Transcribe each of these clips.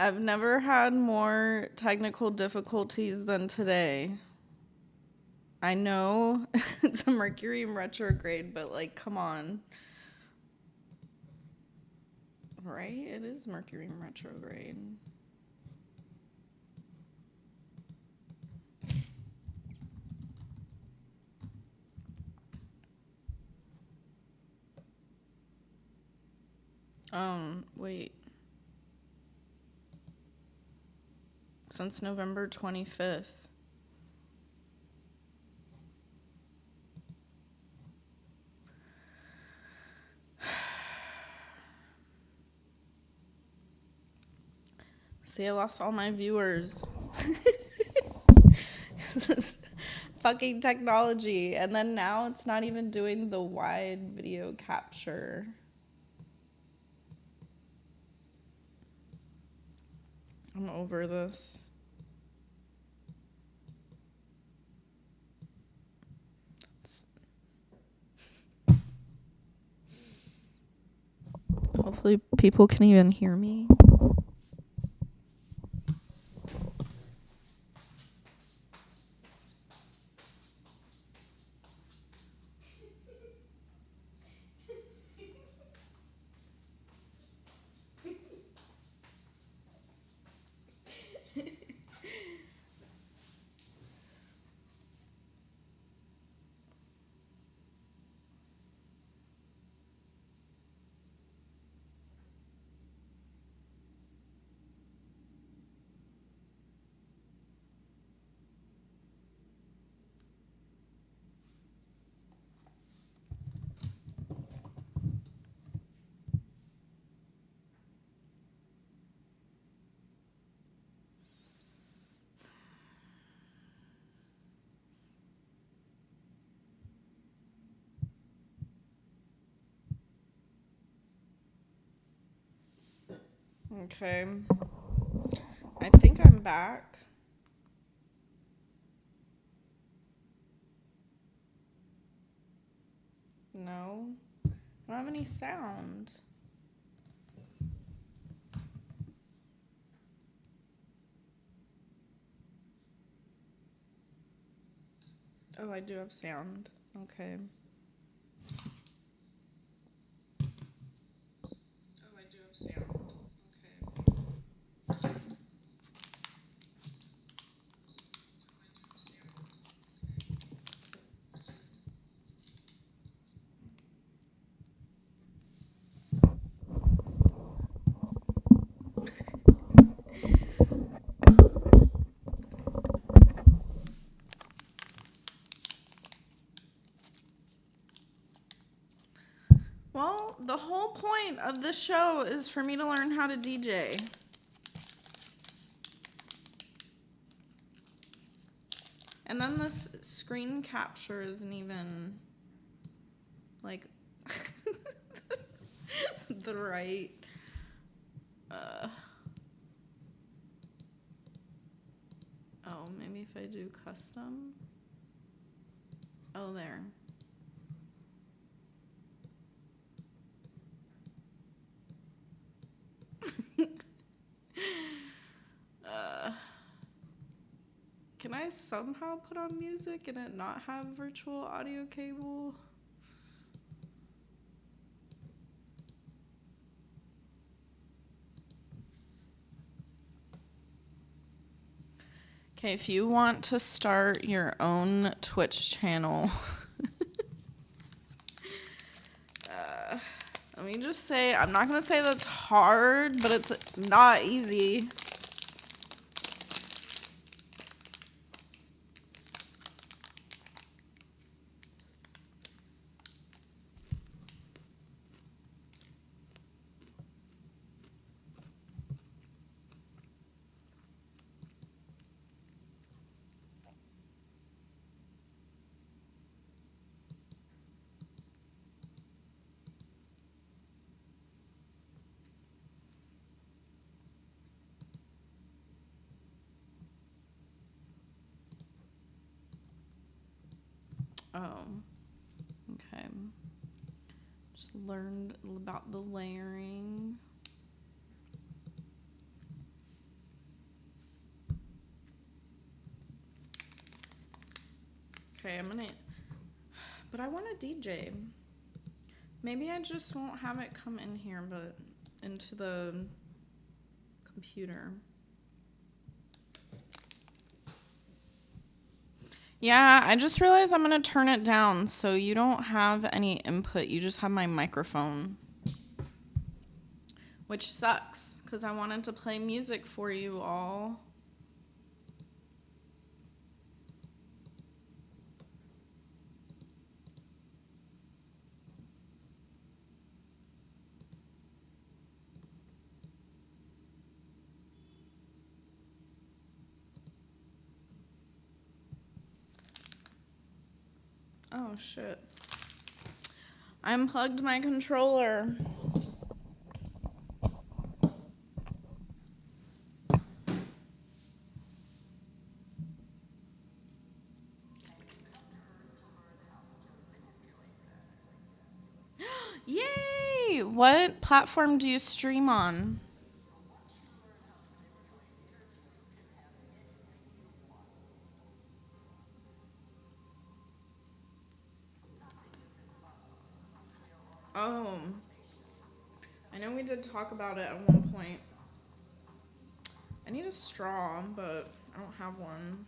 I've never had more technical difficulties than today. I know it's a Mercury in retrograde, but like, come on. Right? It is Mercury in retrograde. Wait. Since November 25th. See, I lost all my viewers. Fucking technology. And then now it's not even doing the wide video capture. I'm over this. Hopefully people can even hear me. Okay. I think I'm back. No. I don't have any sound. Oh, I do have sound. Okay. Oh, I do have sound. Okay. Well, the whole point of this show is for me to learn how to DJ. And then this screen capture isn't even like the right oh, maybe if I do custom. Oh, there. Can I somehow put on music and it not have virtual audio cable? Okay, if you want to start your own Twitch channel, let me just say, I'm not going to say that's hard, but it's not easy. Oh, okay. Just learned about the layering. Okay, but I want a DJ. Maybe I just won't have it come in here, but into the computer. Yeah, I just realized I'm going to turn it down so you don't have any input. You just have my microphone. Which sucks, because I wanted to play music for you all. Oh, shit. I unplugged my controller. Yay! What platform do you stream on? Oh. I know we did talk about it at one point. I need a straw, but I don't have one.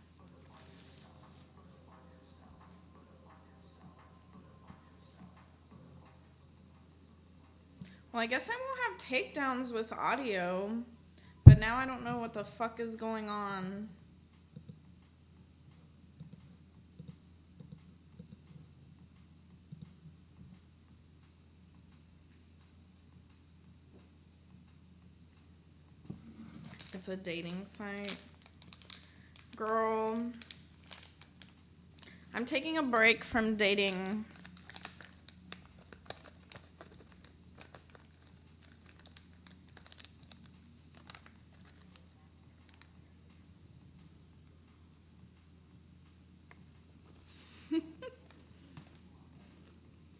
Well, I guess I won't have takedowns with audio, but now I don't know what the fuck is going on. It's a dating site. Girl, I'm taking a break from dating.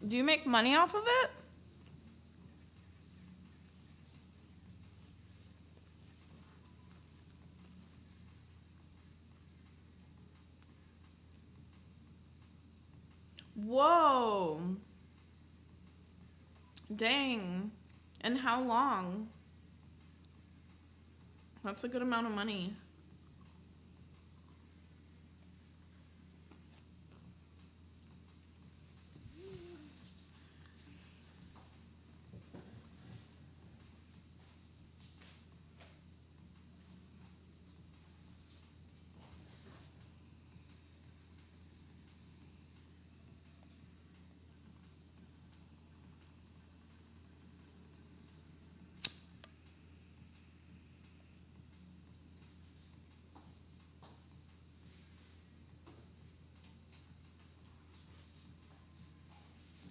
Do you make money off of it? Whoa. Dang. And how long? That's a good amount of money.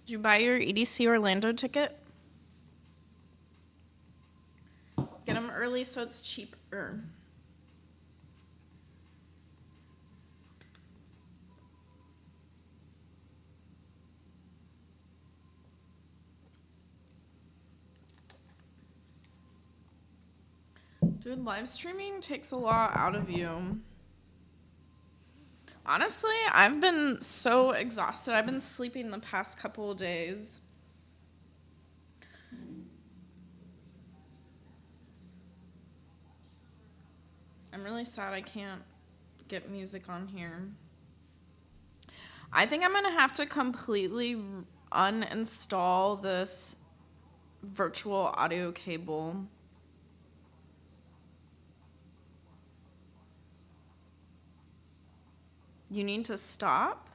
Did you buy your EDC Orlando ticket? Get them early so it's cheaper. Dude, live streaming takes a lot out of you. Honestly, I've been so exhausted. I've been sleeping the past couple of days. I'm really sad I can't get music on here. I think I'm going to have to completely uninstall this virtual audio cable. You need to stop?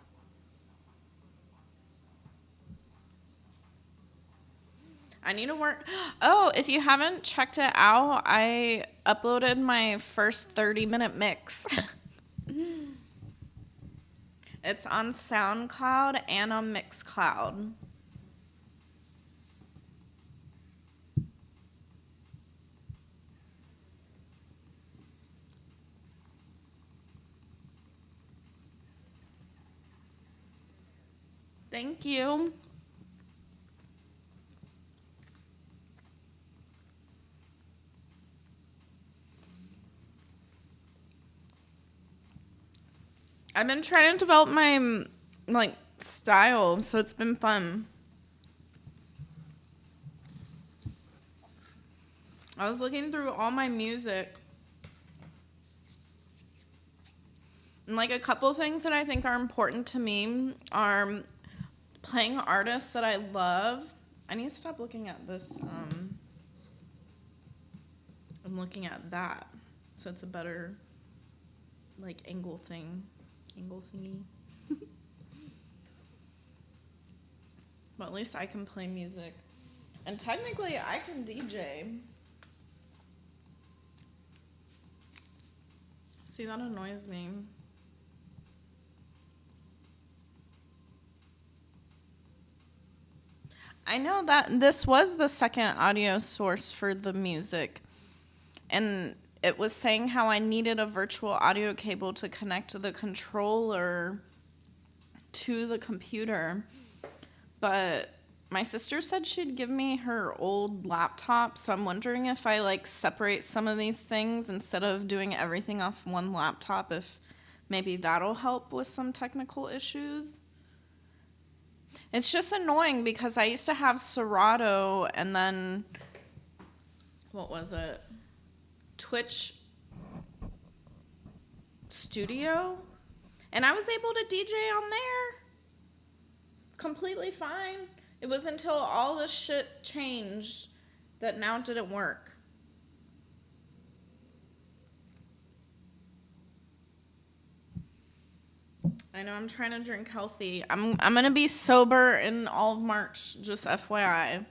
I need to work. Oh, if you haven't checked it out, I uploaded my first 30-minute mix. It's on SoundCloud and on Mixcloud. Thank you. I've been trying to develop my like style, so it's been fun. I was looking through all my music, and like a couple things that I think are important to me are playing artists that I love. I need to stop looking at this. I'm looking at that, so it's a better like angle thingy. But at least I can play music, and technically I can DJ. See, that annoys me. I know that this was the second audio source for the music, and it was saying how I needed a virtual audio cable to connect the controller to the computer. But my sister said she'd give me her old laptop, so I'm wondering if I like separate some of these things instead of doing everything off one laptop, if maybe that'll help with some technical issues. It's just annoying because I used to have Serato and then what was it? Twitch Studio, and I was able to DJ on there completely fine. It was until all this shit changed that now it didn't work. I know I'm trying to drink healthy. I'm gonna be sober in all of March, just FYI.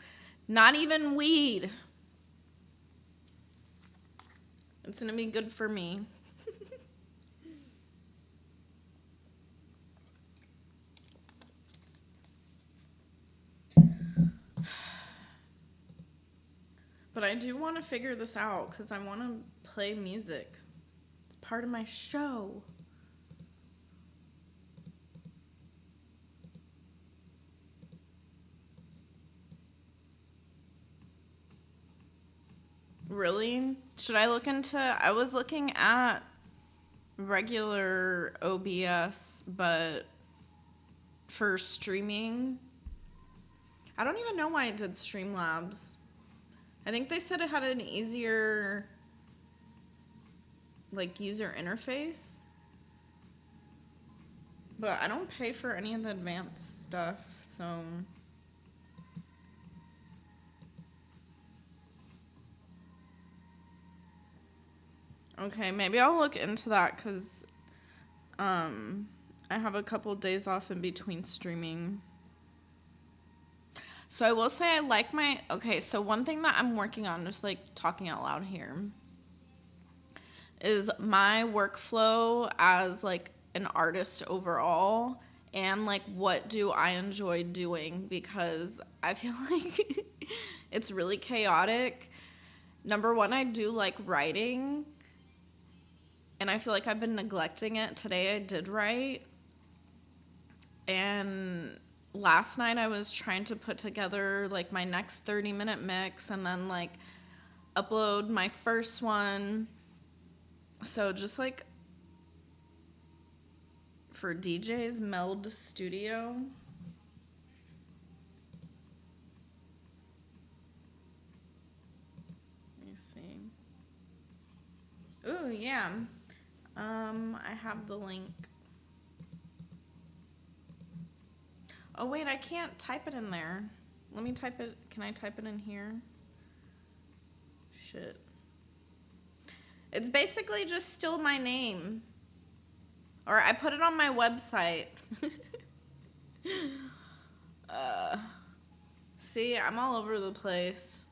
Not even weed. It's gonna be good for me. But I do want to figure this out because I want to play music. It's part of my show. Really? Should I look into... I was looking at regular OBS, but for streaming... I don't even know why it did Streamlabs. I think they said it had an easier, like, user interface. But I don't pay for any of the advanced stuff, so... Okay, maybe I'll look into that because I have a couple days off in between streaming. So I will say I like my... Okay, so one thing that I'm working on, just like talking out loud here, is my workflow as like an artist overall, and like what do I enjoy doing, because I feel like it's really chaotic. Number one, I do like writing, and I feel like I've been neglecting it. Today I did write, and last night I was trying to put together like my next 30-minute mix and then like upload my first one. So just like for DJs, Meld Studio. Let me see. Ooh, yeah. I have the link. Oh, wait, I can't type it in there. Let me type it. Can I type it in here? Shit. It's basically just still my name. Or I put it on my website. See, I'm all over the place.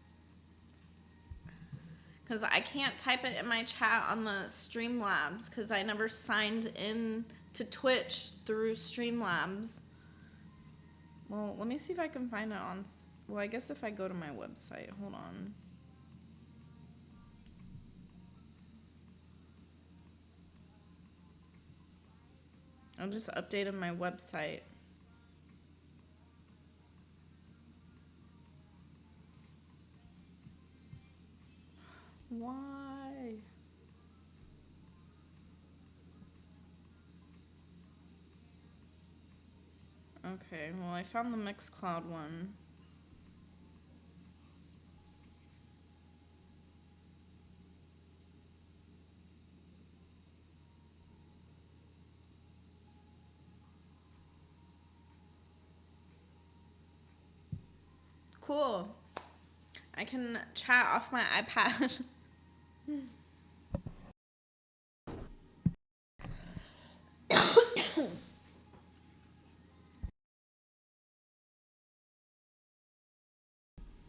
Because I can't type it in my chat on the Streamlabs because I never signed in to Twitch through Streamlabs. Well, let me see if I can find it on... Well, I guess if I go to my website. Hold on. I'll just update my website. Why? Okay, well, I found the Mixcloud one. Cool. I can chat off my iPad.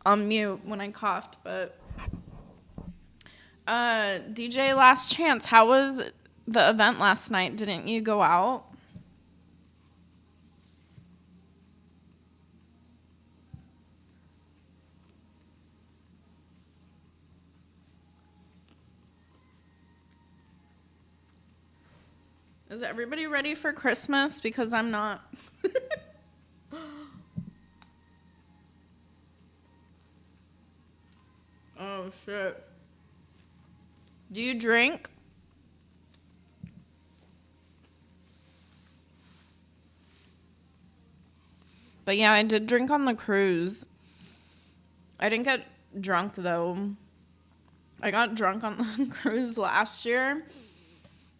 On mute when I coughed, but DJ Last Chance, how was the event last night? Didn't you go out? Is everybody ready for Christmas? Because I'm not. Oh, shit. Do you drink? But yeah, I did drink on the cruise. I didn't get drunk, though. I got drunk on the cruise last year.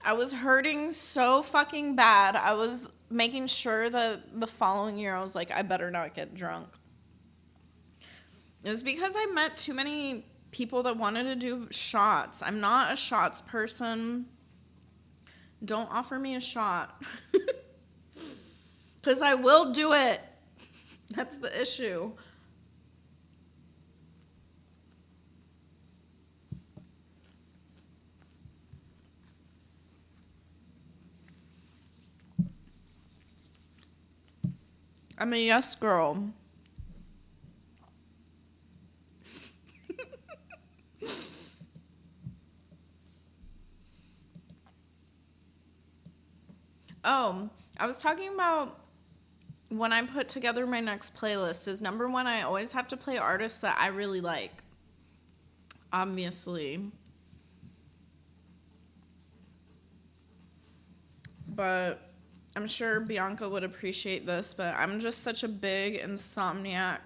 I was hurting so fucking bad. I was making sure that the following year I was like, I better not get drunk. It was because I met too many people that wanted to do shots. I'm not a shots person. Don't offer me a shot. Because I will do it. That's the issue. I'm a yes girl. Oh, I was talking about when I put together my next playlist is number one, I always have to play artists that I really like. Obviously. But I'm sure Bianca would appreciate this, but I'm just such a big Insomniac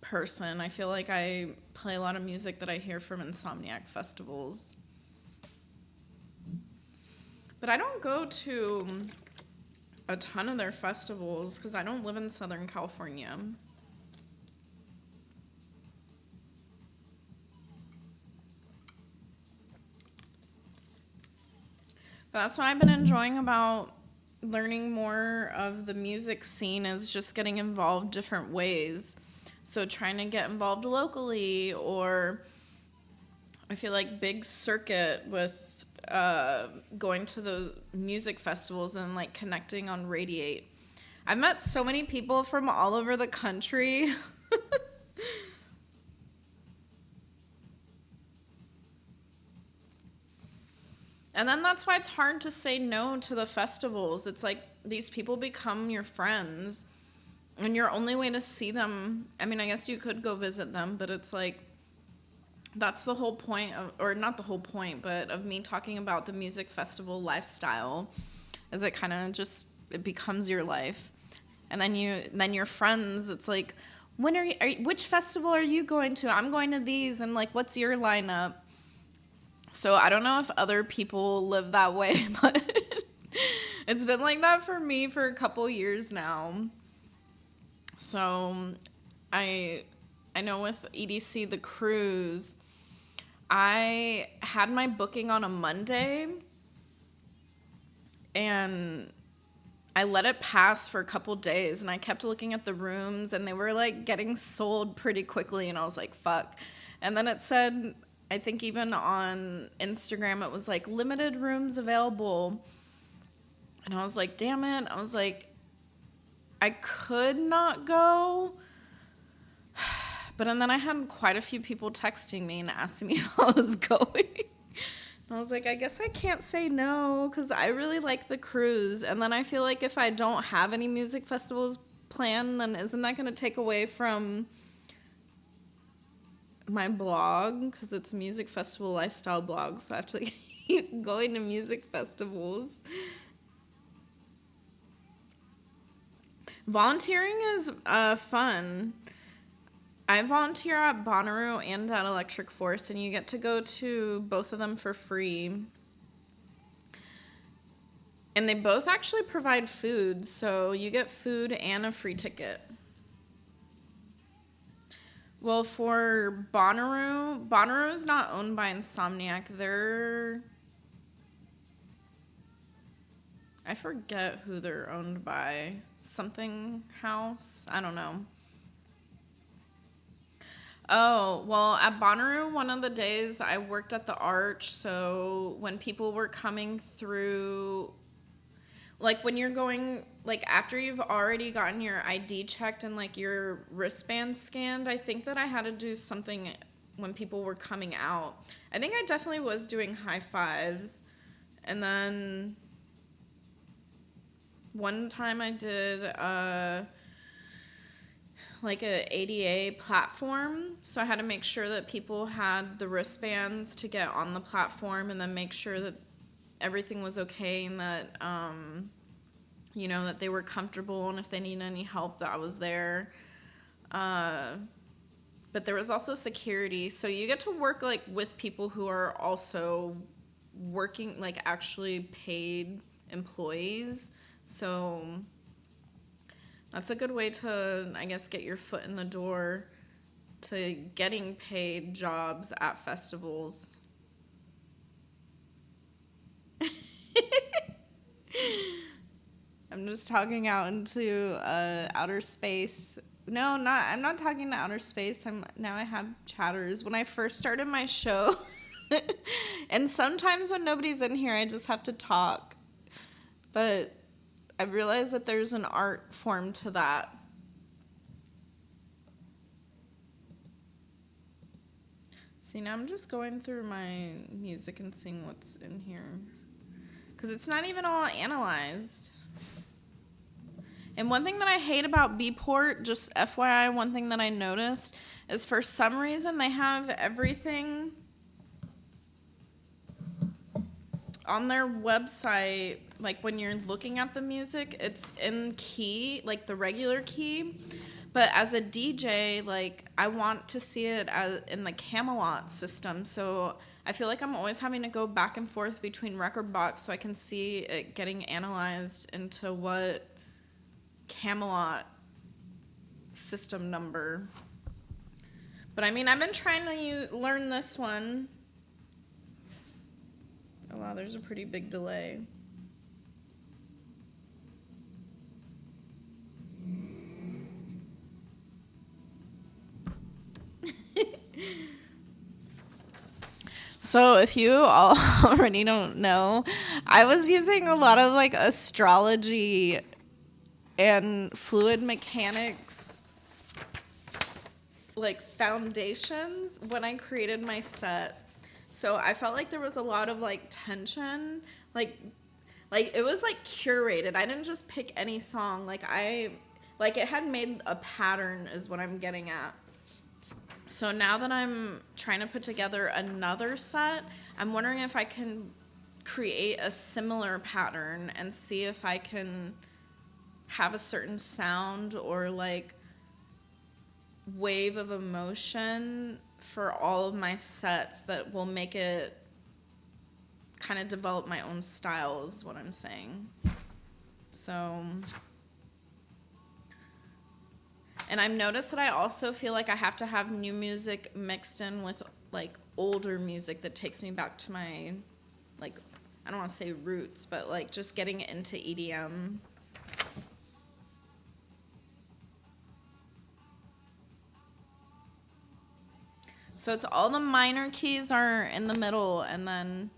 person. I feel like I play a lot of music that I hear from Insomniac festivals. But I don't go to a ton of their festivals because I don't live in Southern California. But that's what I've been enjoying about learning more of the music scene is just getting involved different ways. So trying to get involved locally, or I feel like big circuit with going to those music festivals and like connecting on Radiate. I've met so many people from all over the country. And then that's why it's hard to say no to the festivals. It's like these people become your friends. And your only way to see them, I mean, I guess you could go visit them, but it's like that's the whole point of, or not the whole point, but of me talking about the music festival lifestyle, is it kind of just it becomes your life. And then your friends, it's like, which festival are you going to? I'm going to these, and like, what's your lineup? So I don't know if other people live that way, but it's been like that for me for a couple years now. So I know with EDC the cruise, I had my booking on a Monday and I let it pass for a couple days and I kept looking at the rooms and they were like getting sold pretty quickly and I was like, fuck. And then it said, I think even on Instagram, it was like limited rooms available. And I was like, damn it. I was like, I could not go. But and then I had quite a few people texting me and asking me if I was going. And I was like, I guess I can't say no because I really like the cruise. And then I feel like if I don't have any music festivals planned, then isn't that going to take away from my blog? Because it's a music festival lifestyle blog. So I have to keep going to music festivals. Volunteering is fun. I volunteer at Bonnaroo and at Electric Force, and you get to go to both of them for free. And they both actually provide food, so you get food and a free ticket. Well, for Bonnaroo is not owned by Insomniac. I forget who they're owned by. Something House? I don't know. Oh, well, at Bonnaroo, one of the days I worked at the Arch, so when people were coming through, like when you're going, like after you've already gotten your ID checked and like your wristband scanned, I think that I had to do something when people were coming out. I think I definitely was doing high fives. And then one time I did like a ADA platform, so I had to make sure that people had the wristbands to get on the platform, and then make sure that everything was okay, and that that they were comfortable, and if they need any help that I was there. But there was also security, so you get to work like with people who are also working, like actually paid employees. So that's a good way to, I guess, get your foot in the door to getting paid jobs at festivals. I'm just talking out into outer space. No, I'm not talking to outer space. Now I have chatters. When I first started my show, and sometimes when nobody's in here, I just have to talk. But I realized that there's an art form to that. See, now I'm just going through my music and seeing what's in here, because it's not even all analyzed. And one thing that I hate about Beatport, just FYI, one thing that I noticed is for some reason they have everything on their website, like when you're looking at the music, it's in key, like the regular key. But as a DJ, like I want to see it as in the Camelot system. So I feel like I'm always having to go back and forth between Rekordbox so I can see it getting analyzed into what Camelot system number. But I mean, I've been trying to learn this one. Oh wow, there's a pretty big delay. So if you all already don't know, I was using a lot of like astrology and fluid mechanics like foundations when I created my set. So I felt like there was a lot of like tension, like it was like curated. I didn't just pick any song. Like it had made a pattern is what I'm getting at. So now that I'm trying to put together another set, I'm wondering if I can create a similar pattern and see if I can have a certain sound or like wave of emotion for all of my sets that will make it kind of develop my own style is what I'm saying. So, and I've noticed that I also feel like I have to have new music mixed in with like older music that takes me back to my, like, I don't want to say roots, but like just getting into EDM. So it's all the minor keys are in the middle and then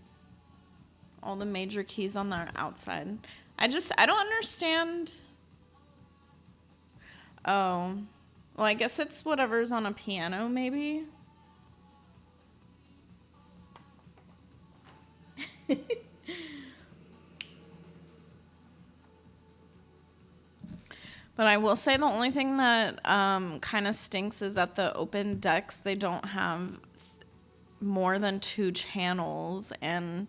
all the major keys on the outside. I don't understand. Oh, well, I guess it's whatever's on a piano, maybe. But I will say the only thing that kind of stinks is at the open decks, they don't have more than 2 channels. And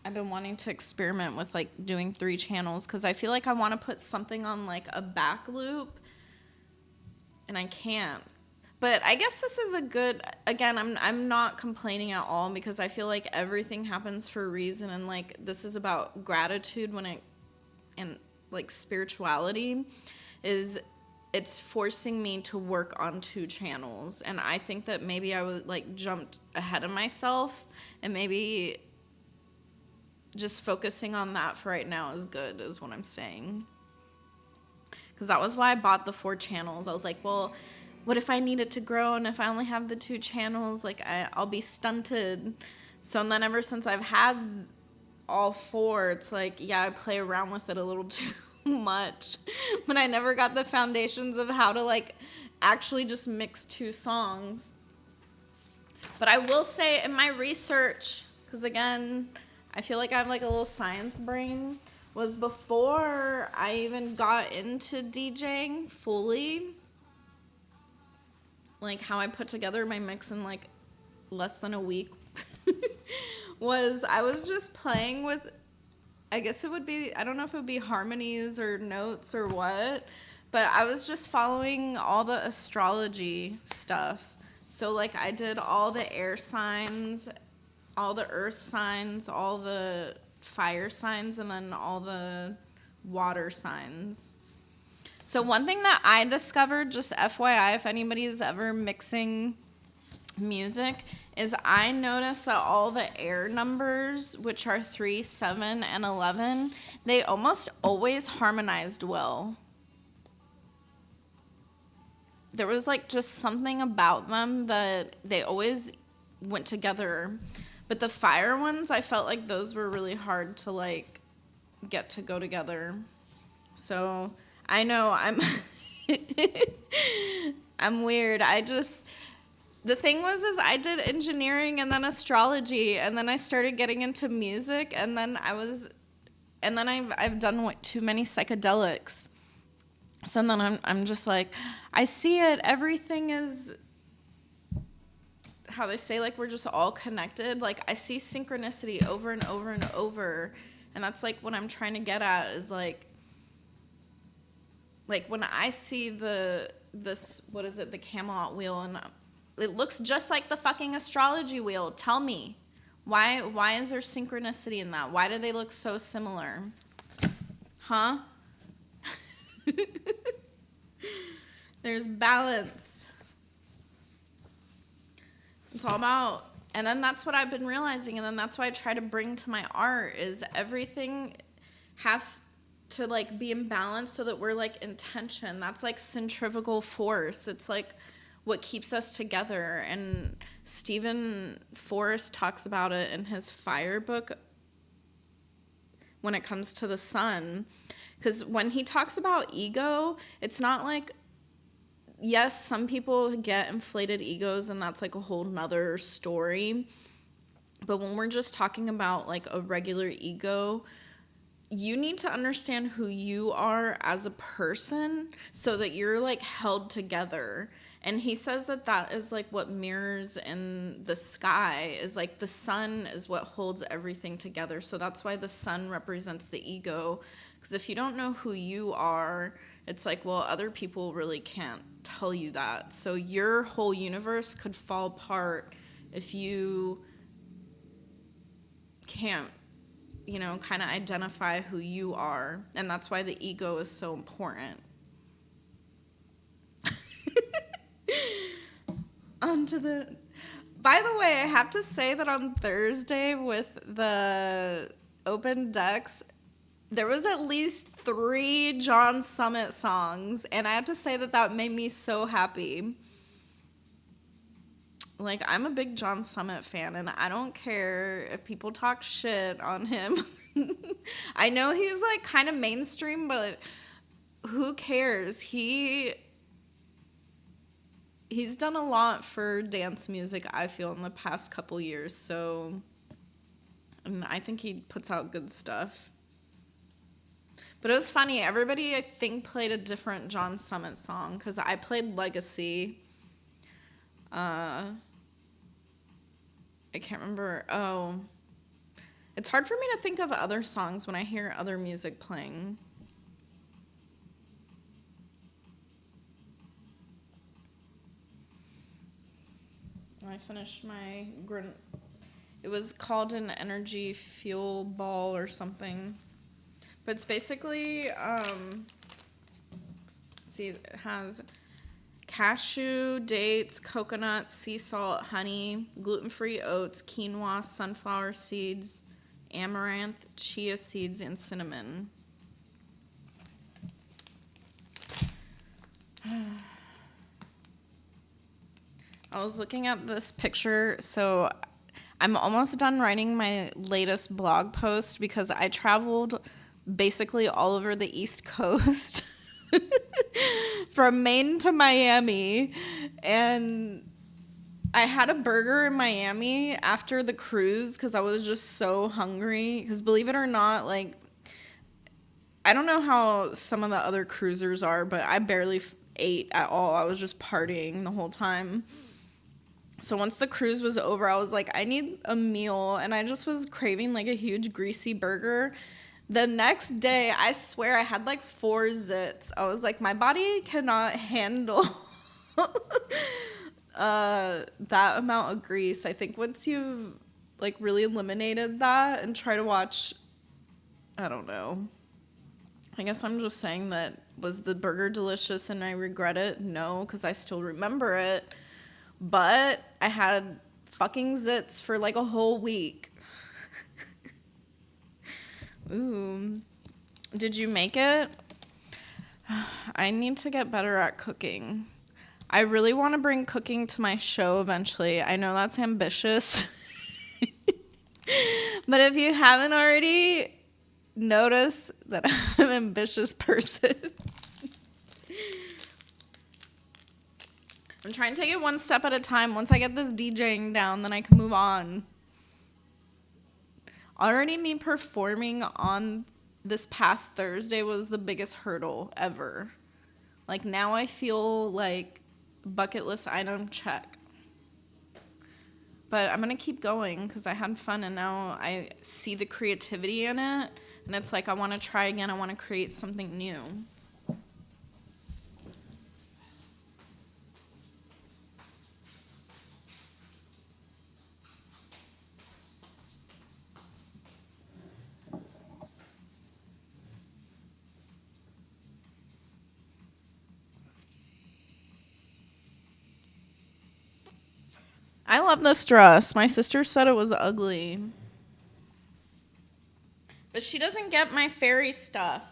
I've been wanting to experiment with like doing 3 channels because I feel like I want to put something on like a back loop and I can't. But I guess this is a good, again, I'm not complaining at all because I feel like everything happens for a reason, and like this is about gratitude and like spirituality is it's forcing me to work on 2 channels, and I think that maybe I would like jumped ahead of myself, and maybe just focusing on that for right now is good, is what I'm saying. Because that was why I bought the 4 channels. I was like, well, what if I need it to grow, and if I only have the 2 channels, like I'll be stunted. So and then ever since I've had all 4, it's like, yeah, I play around with it a little too much, but I never got the foundations of how to like actually just mix 2 songs. But I will say in my research, because again, I feel like I have like a little science brain, was before I even got into DJing fully, like how I put together my mix in like less than a week was I was just playing with, I guess it would be, I don't know if it would be harmonies or notes or what, but I was just following all the astrology stuff. So like I did all the air signs, all the earth signs, all the fire signs, and then all the water signs. So one thing that I discovered, just FYI, if anybody's ever mixing music, is I noticed that all the air numbers, which are 3, 7, and 11, they almost always harmonized well. There was like just something about them that they always went together. But the fire ones, I felt like those were really hard to like get to go together. So I know I'm I'm weird. The thing was is I did engineering and then astrology, and then I started getting into music, and then I've done too many psychedelics. So then I'm just like, I see it. Everything is how they say, like, we're just all connected. Like I see synchronicity over and over and over, and that's like what I'm trying to get at is like when I see the Camelot wheel, and it looks just like the fucking astrology wheel. Tell me, why is there synchronicity in that? Why do they look so similar? Huh? There's balance. It's all about, and then that's what I've been realizing, and then that's why I try to bring to my art is everything has to like be in balance so that we're like in tension. That's like centrifugal force. It's like what keeps us together. And Stephen Forrest talks about it in his Fire book when it comes to the sun. Because when he talks about ego, it's not like, yes, some people get inflated egos, and that's like a whole nother story. But when we're just talking about like a regular ego, you need to understand who you are as a person so that you're like held together. And he says that is like what mirrors in the sky is like the sun is what holds everything together. So that's why the sun represents the ego. Because if you don't know who you are, it's like, well, other people really can't tell you that. So your whole universe could fall apart if you can't, kind of identify who you are. And that's why the ego is so important. By the way, I have to say that on Thursday with the open decks, there was at least 3 John Summit songs, and I have to say that made me so happy. Like, I'm a big John Summit fan, and I don't care if people talk shit on him. I know he's, like, kind of mainstream, but who cares? He's done a lot for dance music, I feel, in the past couple years, so and I think he puts out good stuff. But it was funny. Everybody, I think, played a different John Summit song, because I played Legacy. I can't remember. Oh, It's hard for me to think of other songs when I hear other music playing. I finished my it was called an energy fuel ball or something. But it's basically see, it has cashew, dates, coconuts, sea salt, honey, gluten-free oats, quinoa, sunflower seeds, amaranth, chia seeds, and cinnamon. I was looking at this picture, so I'm almost done writing my latest blog post because I traveled basically all over the East Coast from Maine to Miami, and I had a burger in Miami after the cruise because I was just so hungry. Because believe it or not, like, I don't know how some of the other cruisers are, but I barely ate at all. I was just partying the whole time. So once the cruise was over, I was like, I need a meal. And I just was craving like a huge greasy burger. The next day, I swear I had like 4 zits. I was like, my body cannot handle that amount of grease. I think once you've like really eliminated that and try to watch, I don't know. I guess I'm just saying that, was the burger delicious and I regret it? No, because I still remember it. But I had fucking zits for like a whole week. Ooh. Did you make it? I need to get better at cooking. I really want to bring cooking to my show eventually. I know that's ambitious. But if you haven't already noticed that I'm an ambitious person, I'm trying to take it one step at a time. Once I get this DJing down, then I can move on. Already me performing on this past Thursday was the biggest hurdle ever. Like, now I feel like bucket list item check. But I'm going to keep going because I had fun and now I see the creativity in it. And it's like, I want to try again. I want to create something new. I love this dress. My sister said it was ugly. But she doesn't get my fairy stuff.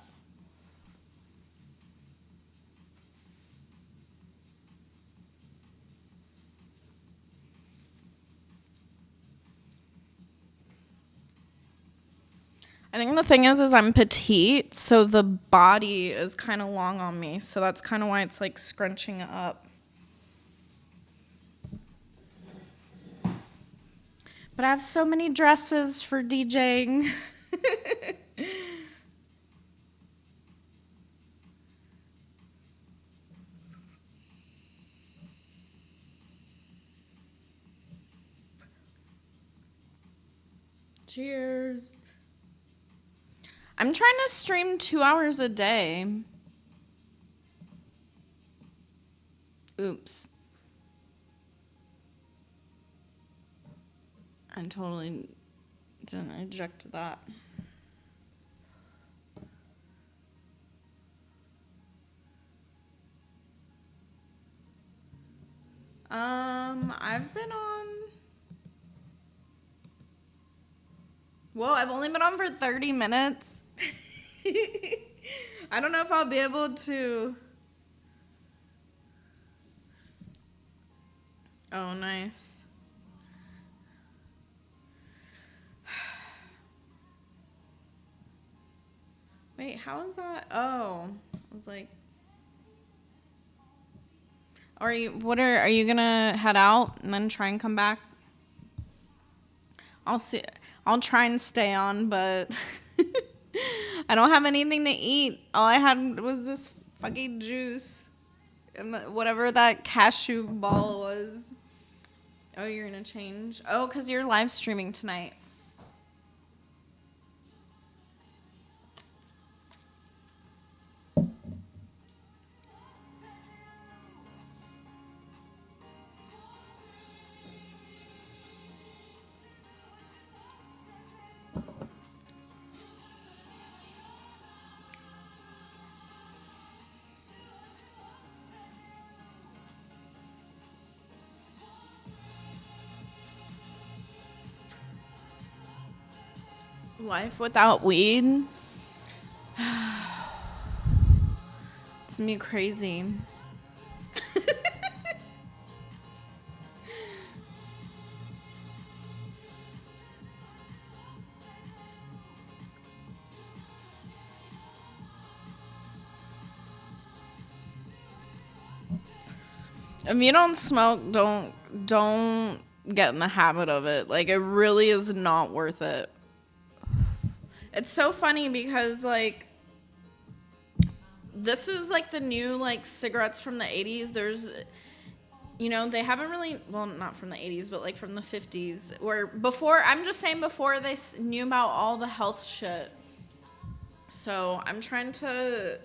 I think the thing is I'm petite, so the body is kind of long on me. So that's kind of why it's like scrunching up. But I have so many dresses for DJing. Cheers. I'm trying to stream 2 hours a day. Oops. I totally didn't eject that. I've been on. Whoa, I've only been on for 30 minutes. I don't know if I'll be able to. Oh, nice. Wait, how is that? Oh, I was like, are you gonna head out and then try and come back? I'll see. I'll try and stay on, but I don't have anything to eat. All I had was this fucking juice and whatever that cashew ball was. Oh, you're gonna change? Oh, because you're live streaming tonight. Life without weed? It's me crazy. If you don't smoke, don't get in the habit of it. Like, it really is not worth it. It's so funny because, like, this is like the new, like, cigarettes from the 80s. There's, you know, they haven't really, well, not from the 80s, but like from the 50s, where before, I'm just saying before they knew about all the health shit. So I'm trying to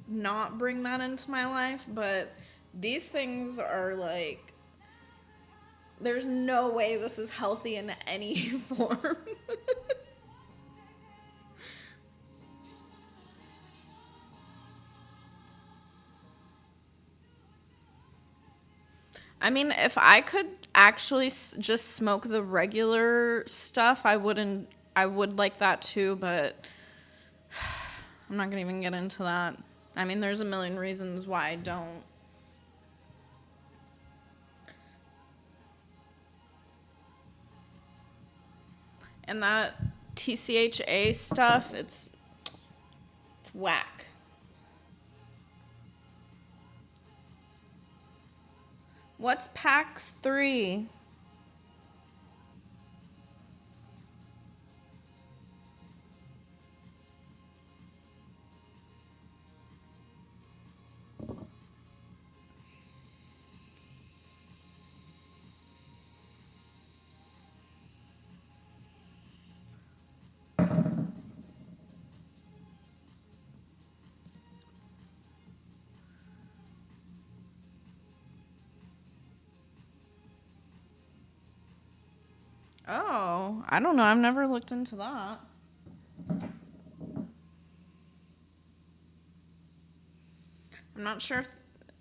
not bring that into my life, but these things are like, there's no way this is healthy in any form. I mean, if I could actually just smoke the regular stuff, I would like that too, but I'm not going to even get into that. I mean, there's a million reasons why I don't. And that TCHA stuff, it's whack. What's PAX 3? Oh, I don't know. I've never looked into that. I'm not sure if...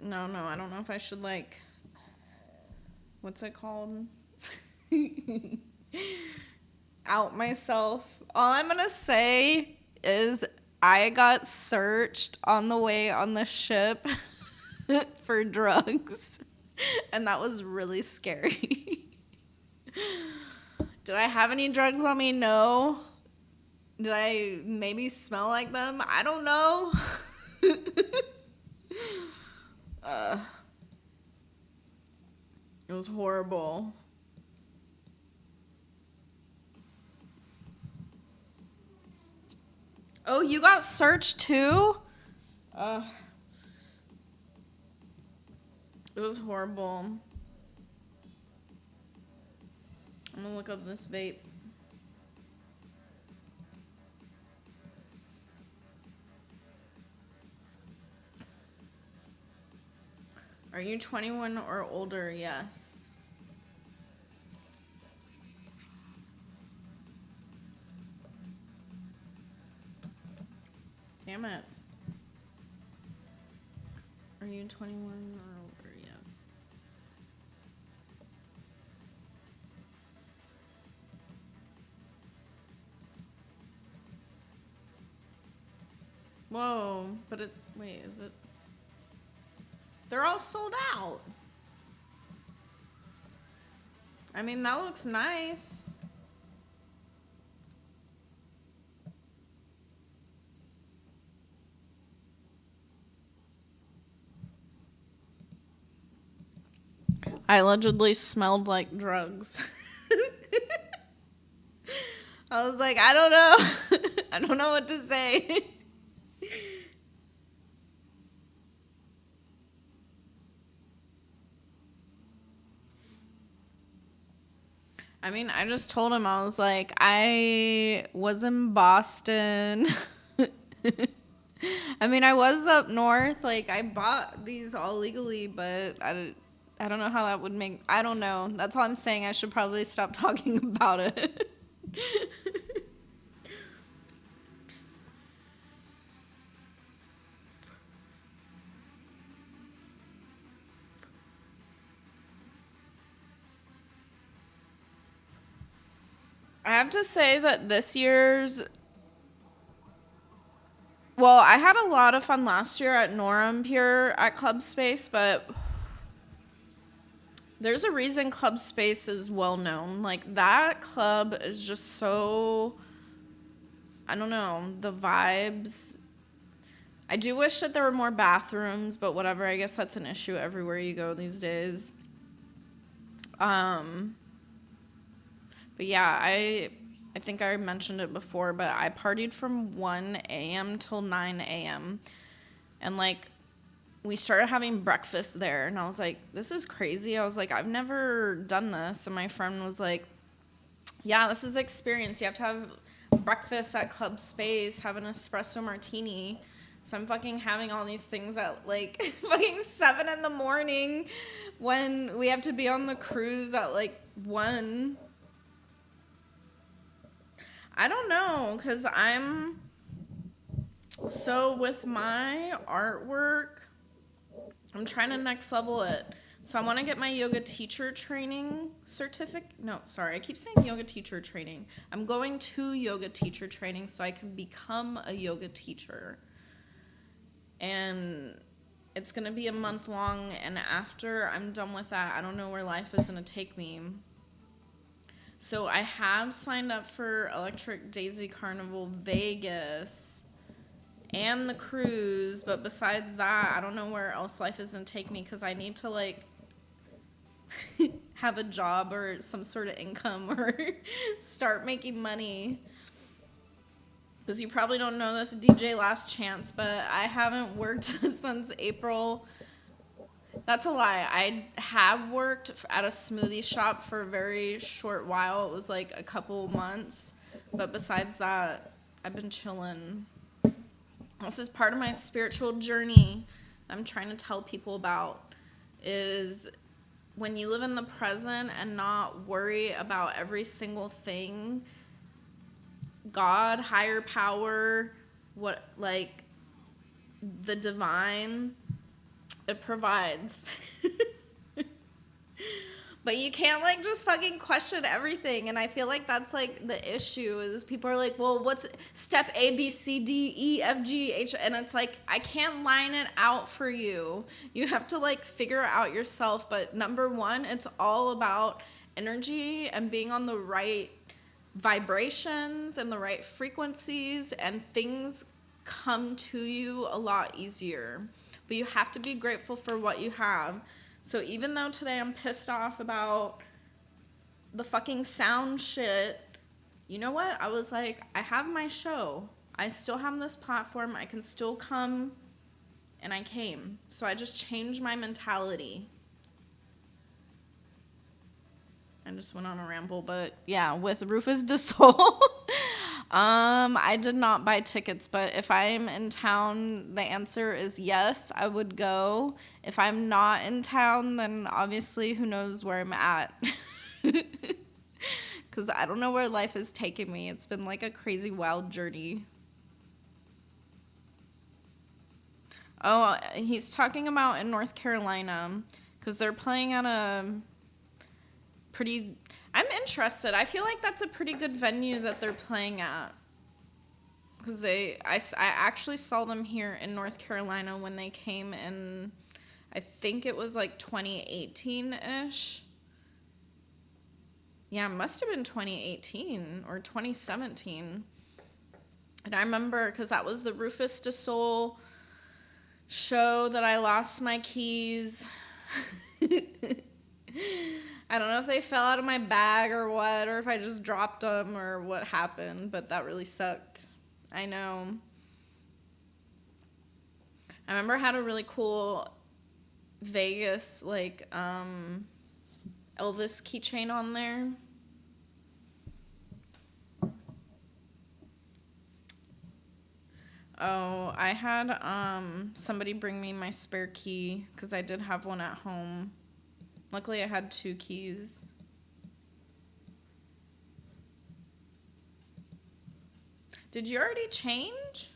No, I don't know if I should, like... What's it called? Out myself. All I'm gonna say is I got searched on the way on the ship for drugs. And that was really scary. Did I have any drugs on me? No. Did I maybe smell like them? I don't know. It was horrible. Oh, you got searched too? It was horrible. I'm gonna look up this vape. Are you 21 or older? Yes. Damn it. Are you 21 or older? Yes. Whoa, but it, wait, is it? They're all sold out. I mean, that looks nice. I allegedly smelled like drugs. I was like, I don't know. I don't know what to say. I mean, I just told him, I was like, I was in Boston. I mean, I was up north. Like, I bought these all legally, but I don't know how that would make... I don't know. That's all I'm saying. I should probably stop talking about it. have to say that this year's, well, I had a lot of fun last year at Norham Pure at Club Space, but there's a reason Club Space is well known. Like, that club is just so, I don't know, the vibes. I do wish that there were more bathrooms, but whatever. I guess that's an issue everywhere you go these days. But yeah, I think I mentioned it before, but I partied from 1 a.m. till 9 a.m. And like, we started having breakfast there, and I was like, this is crazy. I was like, I've never done this. And my friend was like, yeah, this is experience. You have to have breakfast at Club Space, have an espresso martini. So I'm fucking having all these things at like fucking 7 in the morning when we have to be on the cruise at like 1. I don't know, because so with my artwork, I'm trying to next level it. So I want to get my yoga teacher training certificate. No, sorry. I keep saying yoga teacher training. I'm going to yoga teacher training so I can become a yoga teacher. And it's going to be a month long. And after I'm done with that, I don't know where life is going to take me. So I have signed up for Electric Daisy Carnival Vegas and the cruise, but besides that, I don't know where else life is going to take me, because I need to like have a job or some sort of income or start making money. Because you probably don't know this, DJ Last Chance, but I haven't worked since April. That's a lie. I have worked at a smoothie shop for a very short while. It was like a couple months. But besides that, I've been chilling. This is part of my spiritual journey I'm trying to tell people about, is when you live in the present and not worry about every single thing, God, higher power, what, like, the divine, it provides. But you can't like just fucking question everything. And I feel like that's like the issue, is people are like, well, what's step A, B, C, D, E, F, G, H? And it's like, I can't line it out for you. You have to like figure it out yourself. But number one, it's all about energy and being on the right vibrations and the right frequencies, and things come to you a lot easier. But you have to be grateful for what you have. So even though today I'm pissed off about the fucking sound shit, you know what? I was like, I have my show. I still have this platform. I can still come, and I came. So I just changed my mentality. I just went on a ramble, but yeah, with Rufus Du Sol, I did not buy tickets, but if I'm in town, the answer is yes, I would go. If I'm not in town, then obviously who knows where I'm at. Because I don't know where life is taking me. It's been like a crazy wild journey. Oh, he's talking about in North Carolina, because they're playing at a pretty... I'm interested. I feel like that's a pretty good venue that they're playing at. Because I actually saw them here in North Carolina when they came in, I think it was like 2018-ish. Yeah, it must have been 2018 or 2017. And I remember, because that was the Rufus Du Sol show that I lost my keys. I don't know if they fell out of my bag or what, or if I just dropped them or what happened, but that really sucked. I know. I remember I had a really cool Vegas, like, Elvis keychain on there. Oh, I had somebody bring me my spare key, because I did have one at home. Luckily, I had 2 keys. Did you already change?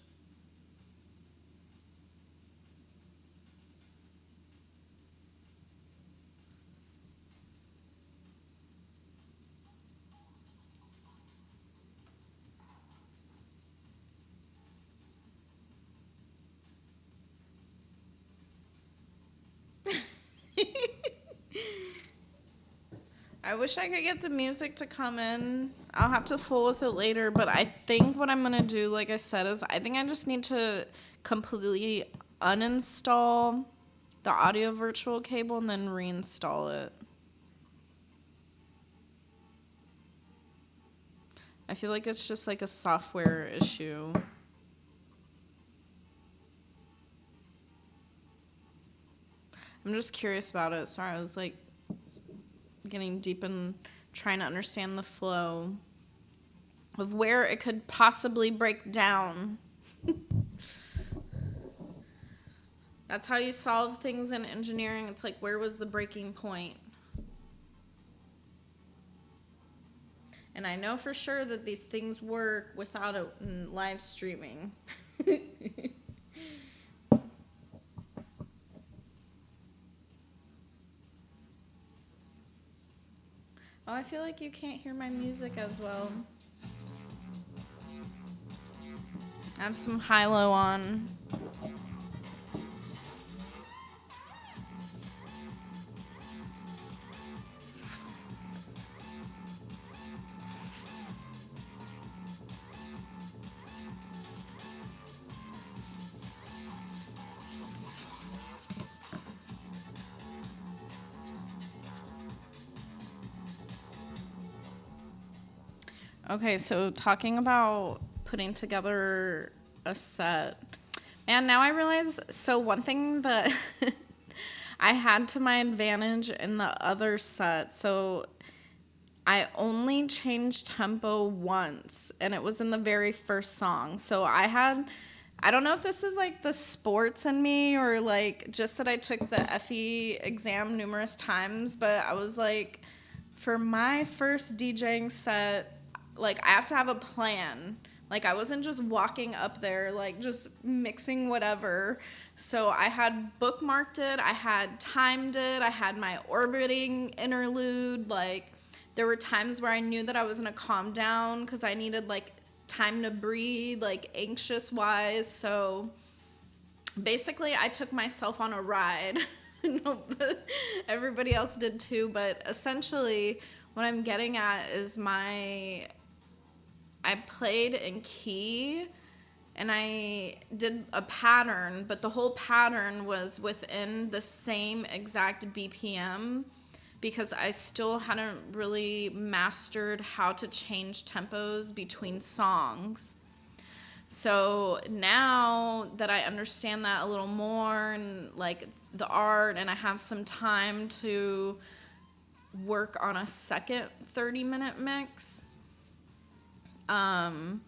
I wish I could get the music to come in. I'll have to fool with it later, but I think what I'm going to do, like I said, is I think I just need to completely uninstall the audio virtual cable and then reinstall it. I feel like it's just like a software issue. I'm just curious about it. Sorry, I was like getting deep in trying to understand the flow of where it could possibly break down. That's how you solve things in engineering. It's like, where was the breaking point? And I know for sure that these things work without a live streaming. Oh, I feel like you can't hear my music as well. I have some high-low on. Okay, so talking about putting together a set. And now I realize, so one thing that I had to my advantage in the other set, so I only changed tempo once, and it was in the very first song. So I don't know if this is like the sports in me or like just that I took the FE exam numerous times, but I was like, for my first DJing set, like, I have to have a plan. Like, I wasn't just walking up there, like, just mixing whatever. So I had bookmarked it, I had timed it, I had my orbiting interlude. Like, there were times where I knew that I was gonna calm down because I needed, like, time to breathe, like, anxious-wise. So basically, I took myself on a ride. No, everybody else did too, but essentially, what I'm getting at is I played in key and I did a pattern, but the whole pattern was within the same exact BPM because I still hadn't really mastered how to change tempos between songs. So now that I understand that a little more and like the art, and I have some time to work on a second 30-minute mix, I'm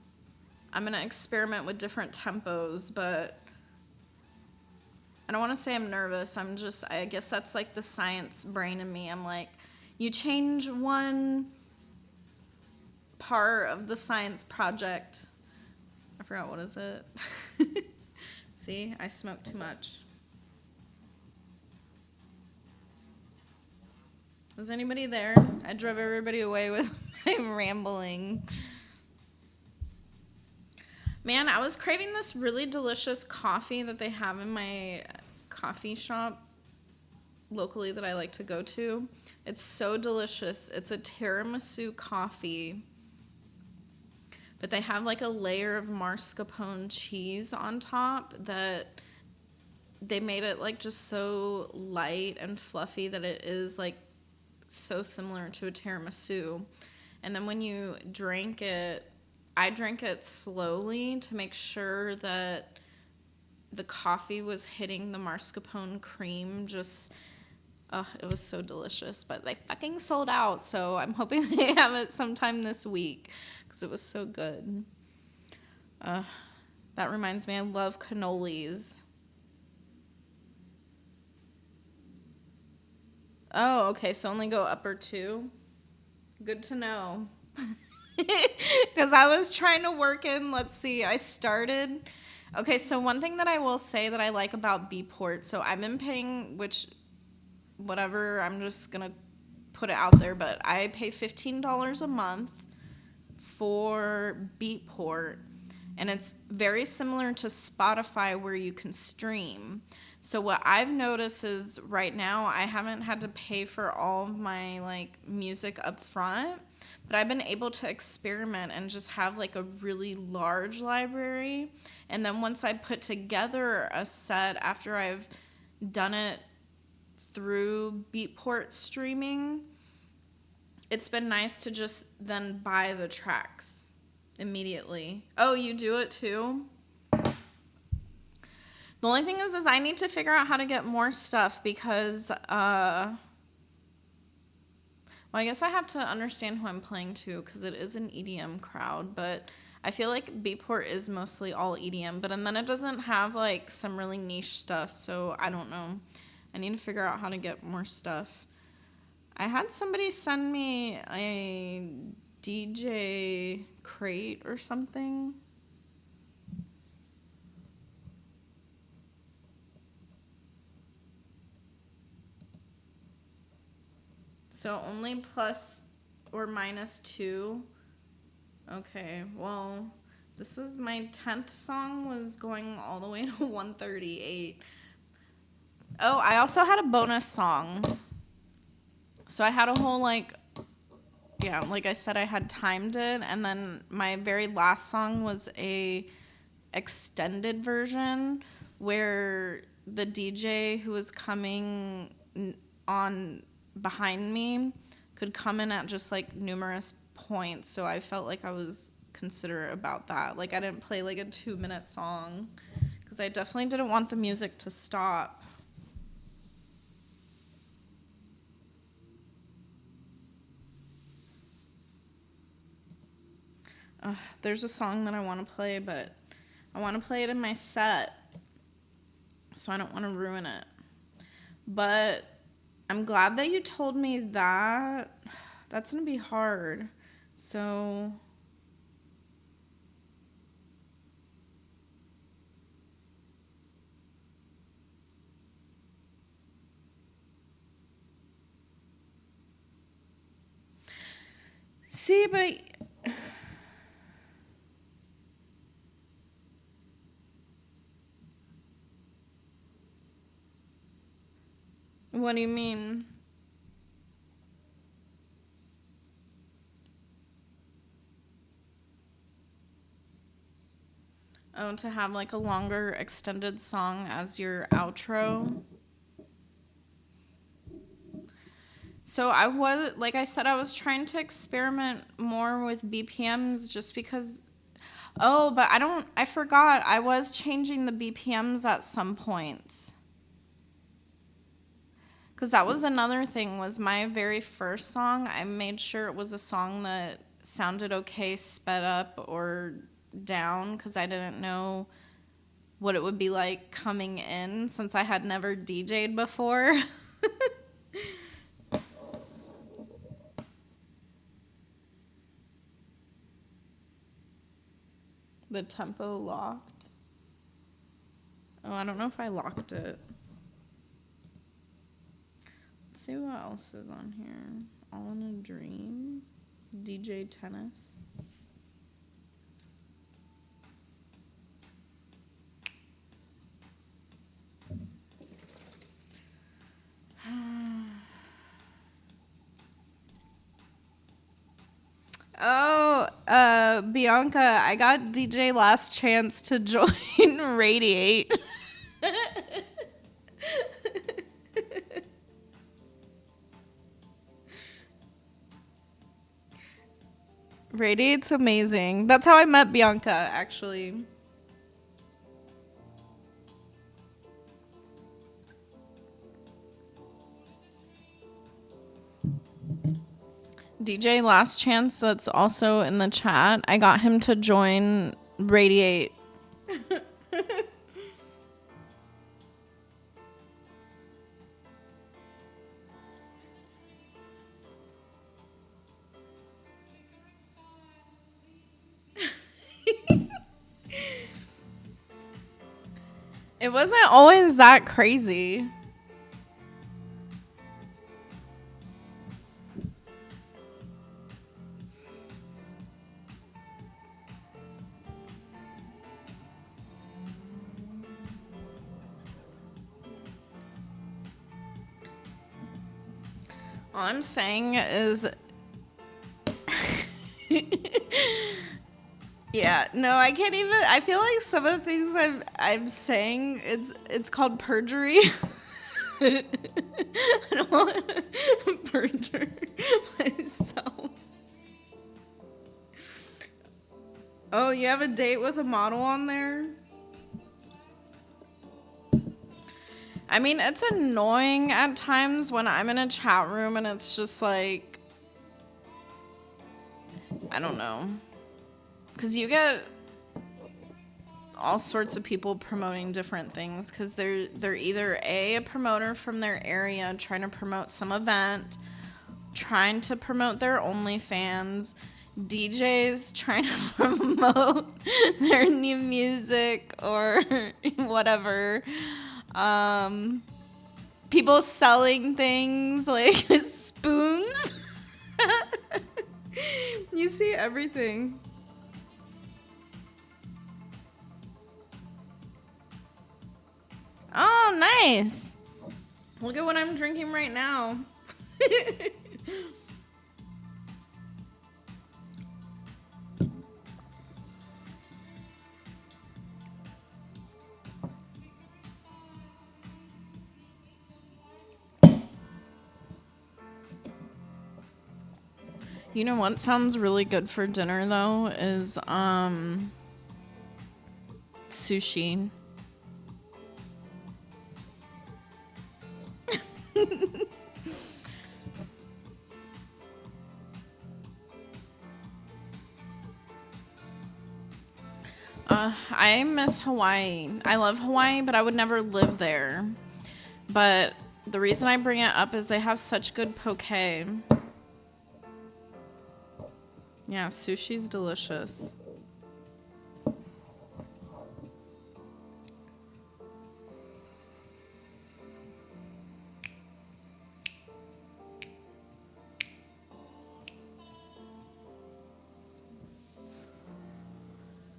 gonna experiment with different tempos, but I don't want to say I'm nervous. I guess that's like the science brain in me. I'm like, you change one part of the science project. I forgot, what is it? See, I smoke too much. Is anybody there? I drove everybody away with my rambling. Man, I was craving this really delicious coffee that they have in my coffee shop locally that I like to go to. It's so delicious. It's a tiramisu coffee, but they have like a layer of mascarpone cheese on top that they made it like just so light and fluffy that it is like so similar to a tiramisu. And then when you drink it, I drank it slowly to make sure that the coffee was hitting the mascarpone cream. Just, it was so delicious. But they fucking sold out, so I'm hoping they have it sometime this week because it was so good. That reminds me, I love cannolis. Oh, okay, so only go upper 2? Good to know. Because I was trying to work in, let's see, okay, so one thing that I will say that I like about Beatport, so I've been paying, whatever, I'm just going to put it out there, but I pay $15 a month for Beatport, and it's very similar to Spotify where you can stream. So what I've noticed is right now I haven't had to pay for all of my like music up front, but I've been able to experiment and just have like a really large library. And then once I put together a set after I've done it through Beatport streaming, it's been nice to just then buy the tracks immediately. Oh, you do it too? The only thing is I need to figure out how to get more stuff because, well, I guess I have to understand who I'm playing to because it is an EDM crowd, but I feel like Beatport is mostly all EDM, but and then it doesn't have like some really niche stuff, so I don't know. I need to figure out how to get more stuff. I had somebody send me a DJ crate or something. So only plus or minus 2. Okay, well, this was my 10th song was going all the way to 138. Oh, I also had a bonus song. So I had a whole like I said, I had timed it, and then my very last song was a extended version where the DJ who was coming on behind me could come in at just like numerous points, so I felt like I was considerate about that. Like I didn't play like a 2-minute song because I definitely didn't want the music to stop. There's a song that I want to play, but I want to play it in my set, so I don't want to ruin it. But I'm glad that you told me that. That's going to be hard. So see, but what do you mean? Oh, to have like a longer extended song as your outro. So I was, like I said, I was trying to experiment more with BPMs just because. Oh, but I forgot. I was changing the BPMs at some points. Because that was another thing, was my very first song, I made sure it was a song that sounded okay sped up or down because I didn't know what it would be like coming in since I had never DJ'd before. The tempo locked. Oh, I don't know if I locked it. Let's see what else is on here. All in a Dream. DJ Tennis. Oh, Bianca, I got DJ Last Chance to join Radiate. Radiate's amazing. That's how I met Bianca, actually. DJ Last Chance, that's also in the chat. I got him to join Radiate. It wasn't always that crazy. All I'm saying is yeah, no, I can't even. I feel like some of the things I'm saying it's called perjury. I don't want to perjure myself. Oh, you have a date with a model on there? I mean, it's annoying at times when I'm in a chat room and it's just like, I don't know. Because you get all sorts of people promoting different things because they're either a promoter from their area trying to promote some event, trying to promote their OnlyFans, DJs trying to promote their new music or whatever, people selling things like spoons. You see everything. Oh, nice. Look at what I'm drinking right now. You know what sounds really good for dinner though is sushi. I miss Hawaii. I love Hawaii, but I would never live there. But the reason I bring it up is they have such good poke. Yeah, sushi's delicious.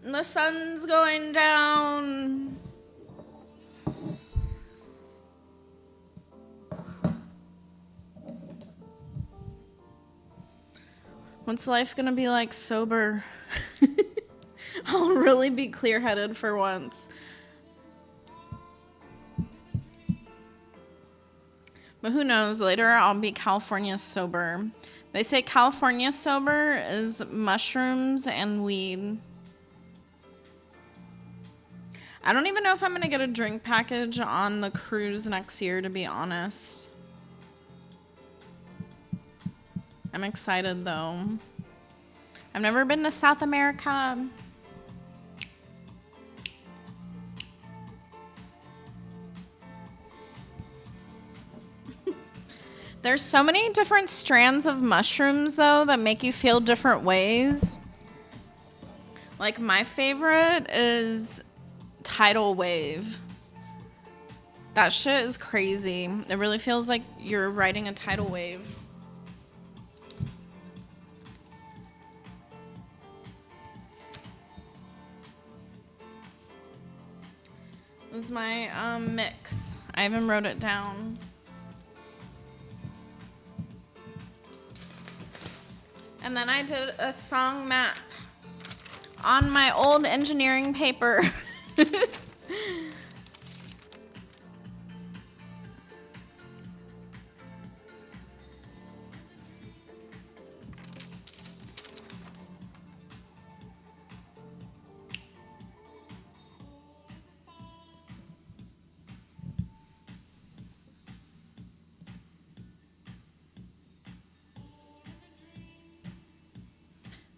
The sun's going down. What's life gonna be like sober? I'll really be clear-headed for once. But who knows, later I'll be California sober. They say California sober is mushrooms and weed. I don't even know if I'm going to get a drink package on the cruise next year, to be honest. I'm excited, though. I've never been to South America. There's so many different strands of mushrooms, though, that make you feel different ways. Like, my favorite is tidal wave. That shit is crazy. It really feels like you're riding a tidal wave. This is my mix. I even wrote it down. And then I did a song map on my old engineering paper.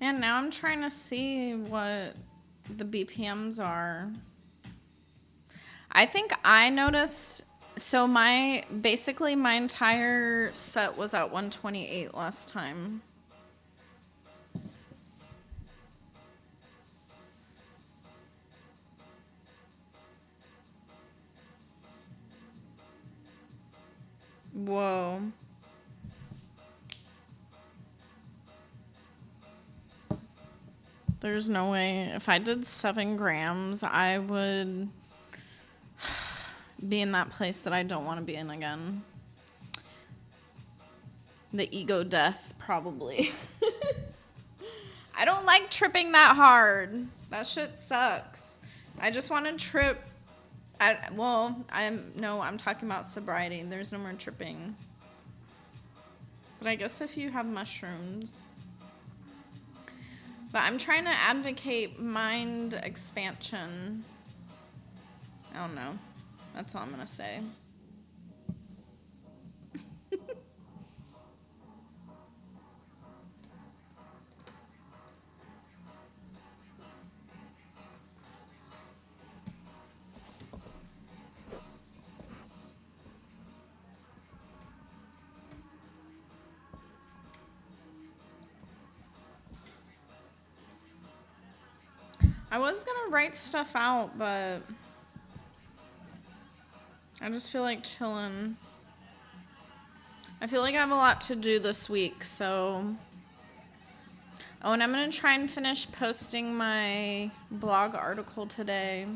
And now I'm trying to see what the BPMs are. I think I noticed, so basically my entire set was at 128 last time. Whoa. There's no way. If I did 7 grams, I would be in that place that I don't want to be in again. The ego death, probably. I don't like tripping that hard. That shit sucks. I just want to trip. I'm talking about sobriety. There's no more tripping. But I guess if you have mushrooms. But I'm trying to advocate mind expansion. I don't know. That's all I'm going to say. I was going to write stuff out, but I just feel like chilling. I feel like I have a lot to do this week, so... Oh, and I'm going to try and finish posting my blog article today.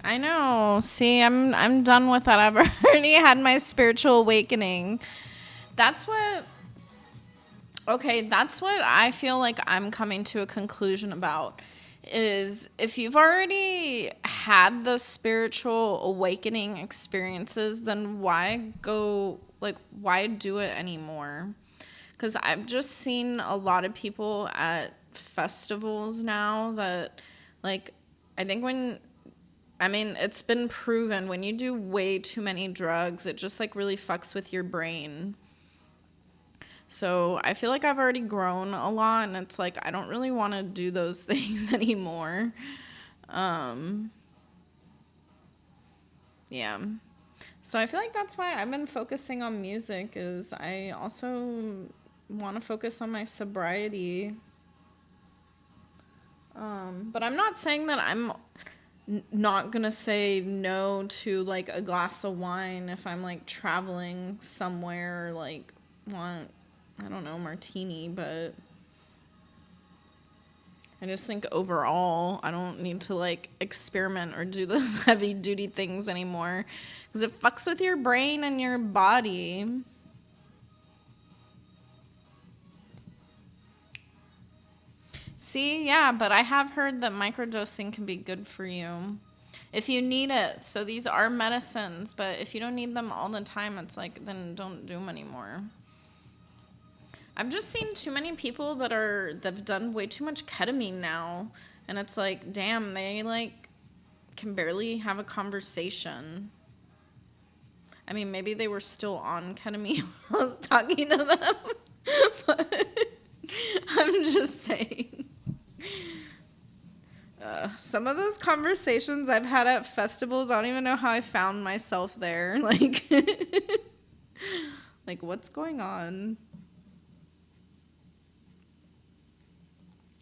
I know. See, I'm done with that. I've already had my spiritual awakening. That's what I feel like I'm coming to a conclusion about is if you've already had those spiritual awakening experiences, then why do it anymore? Because I've just seen a lot of people at festivals now that, like, I think it's been proven when you do way too many drugs, it just like really fucks with your brain. So I feel like I've already grown a lot, and it's like I don't really want to do those things anymore. Yeah. So I feel like that's why I've been focusing on music, is I also want to focus on my sobriety. But I'm not saying that I'm not gonna say no to like a glass of wine if I'm like traveling somewhere, or like want, I don't know, martini, but I just think overall I don't need to like experiment or do those heavy duty things anymore, because it fucks with your brain and your body. See, yeah, but I have heard that microdosing can be good for you if you need it. So these are medicines, but if you don't need them all the time, it's like, then don't do them anymore. I've just seen too many people that've done way too much ketamine now, and it's like, damn, they like can barely have a conversation. I mean, maybe they were still on ketamine when I was talking to them, but I'm just saying. Some of those conversations I've had at festivals, I don't even know how I found myself there. Like, like what's going on?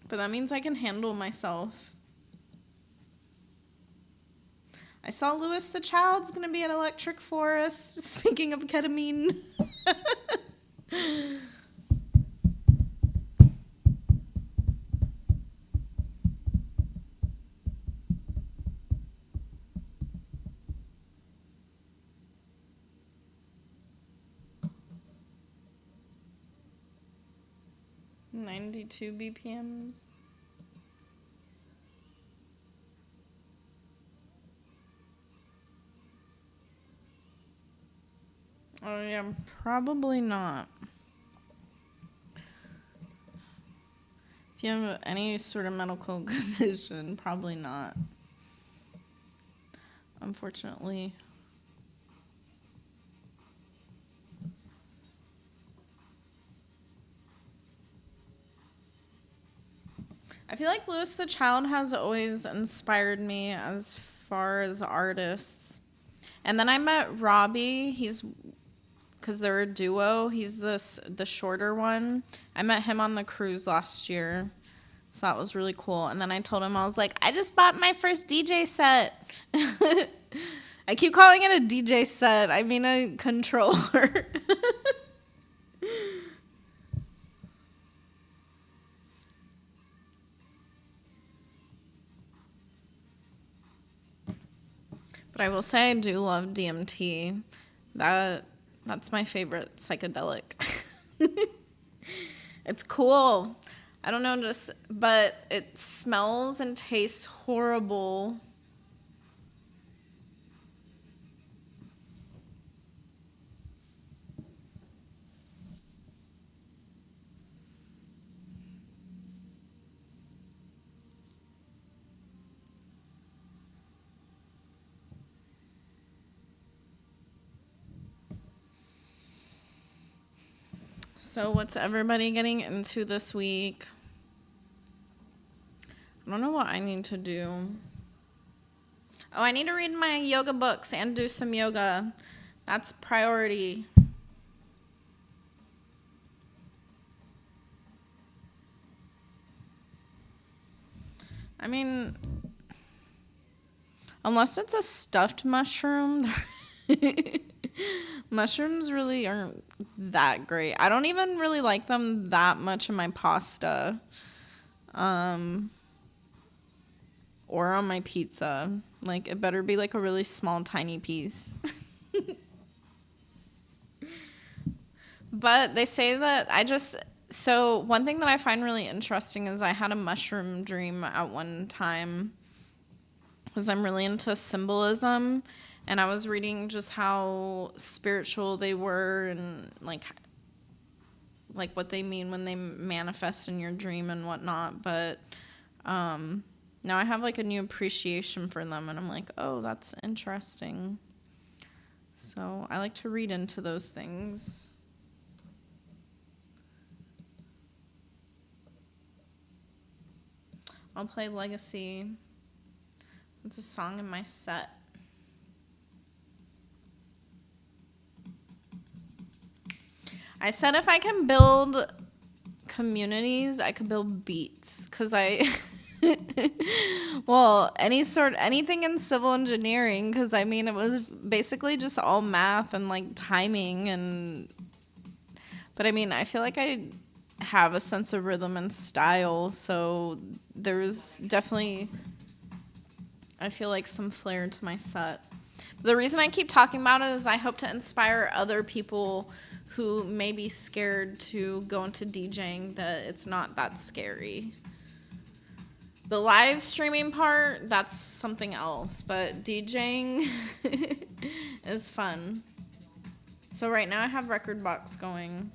But that means I can handle myself. I saw Louis the Child's gonna be at Electric Forest. Speaking of ketamine. 92 BPMs. Oh yeah, probably not. If you have any sort of medical condition, probably not. Unfortunately. I feel like Louis the Child has always inspired me as far as artists. And then I met Robbie. Because they're a duo. He's the shorter one. I met him on the cruise last year. So that was really cool. And then I told him, I was like, I just bought my first DJ set. I keep calling it a DJ set. I mean a controller. But I will say I do love DMT. That's my favorite psychedelic. It's cool. I don't know, but it smells and tastes horrible. So what's everybody getting into this week? I don't know what I need to do. Oh, I need to read my yoga books and do some yoga. That's priority. I mean, unless it's a stuffed mushroom, mushrooms really aren't that great. I don't even really like them that much in my pasta. Or on my pizza. Like, it better be like a really small, tiny piece. But they say that so one thing that I find really interesting is I had a mushroom dream at one time, because I'm really into symbolism, and I was reading just how spiritual they were and like what they mean when they manifest in your dream and whatnot. But now I have like a new appreciation for them, and I'm like, oh, that's interesting. So I like to read into those things. I'll play Legacy. It's a song in my set. I said if I can build communities, I could build beats. Because well, anything in civil engineering, because I mean, it was basically just all math and like timing. But I mean, I feel like I have a sense of rhythm and style. So there's definitely, I feel like, some flair to my set. The reason I keep talking about it is I hope to inspire other people who may be scared to go into DJing, that it's not that scary. The live streaming part, that's something else, but DJing is fun. So right now I have Rekordbox going.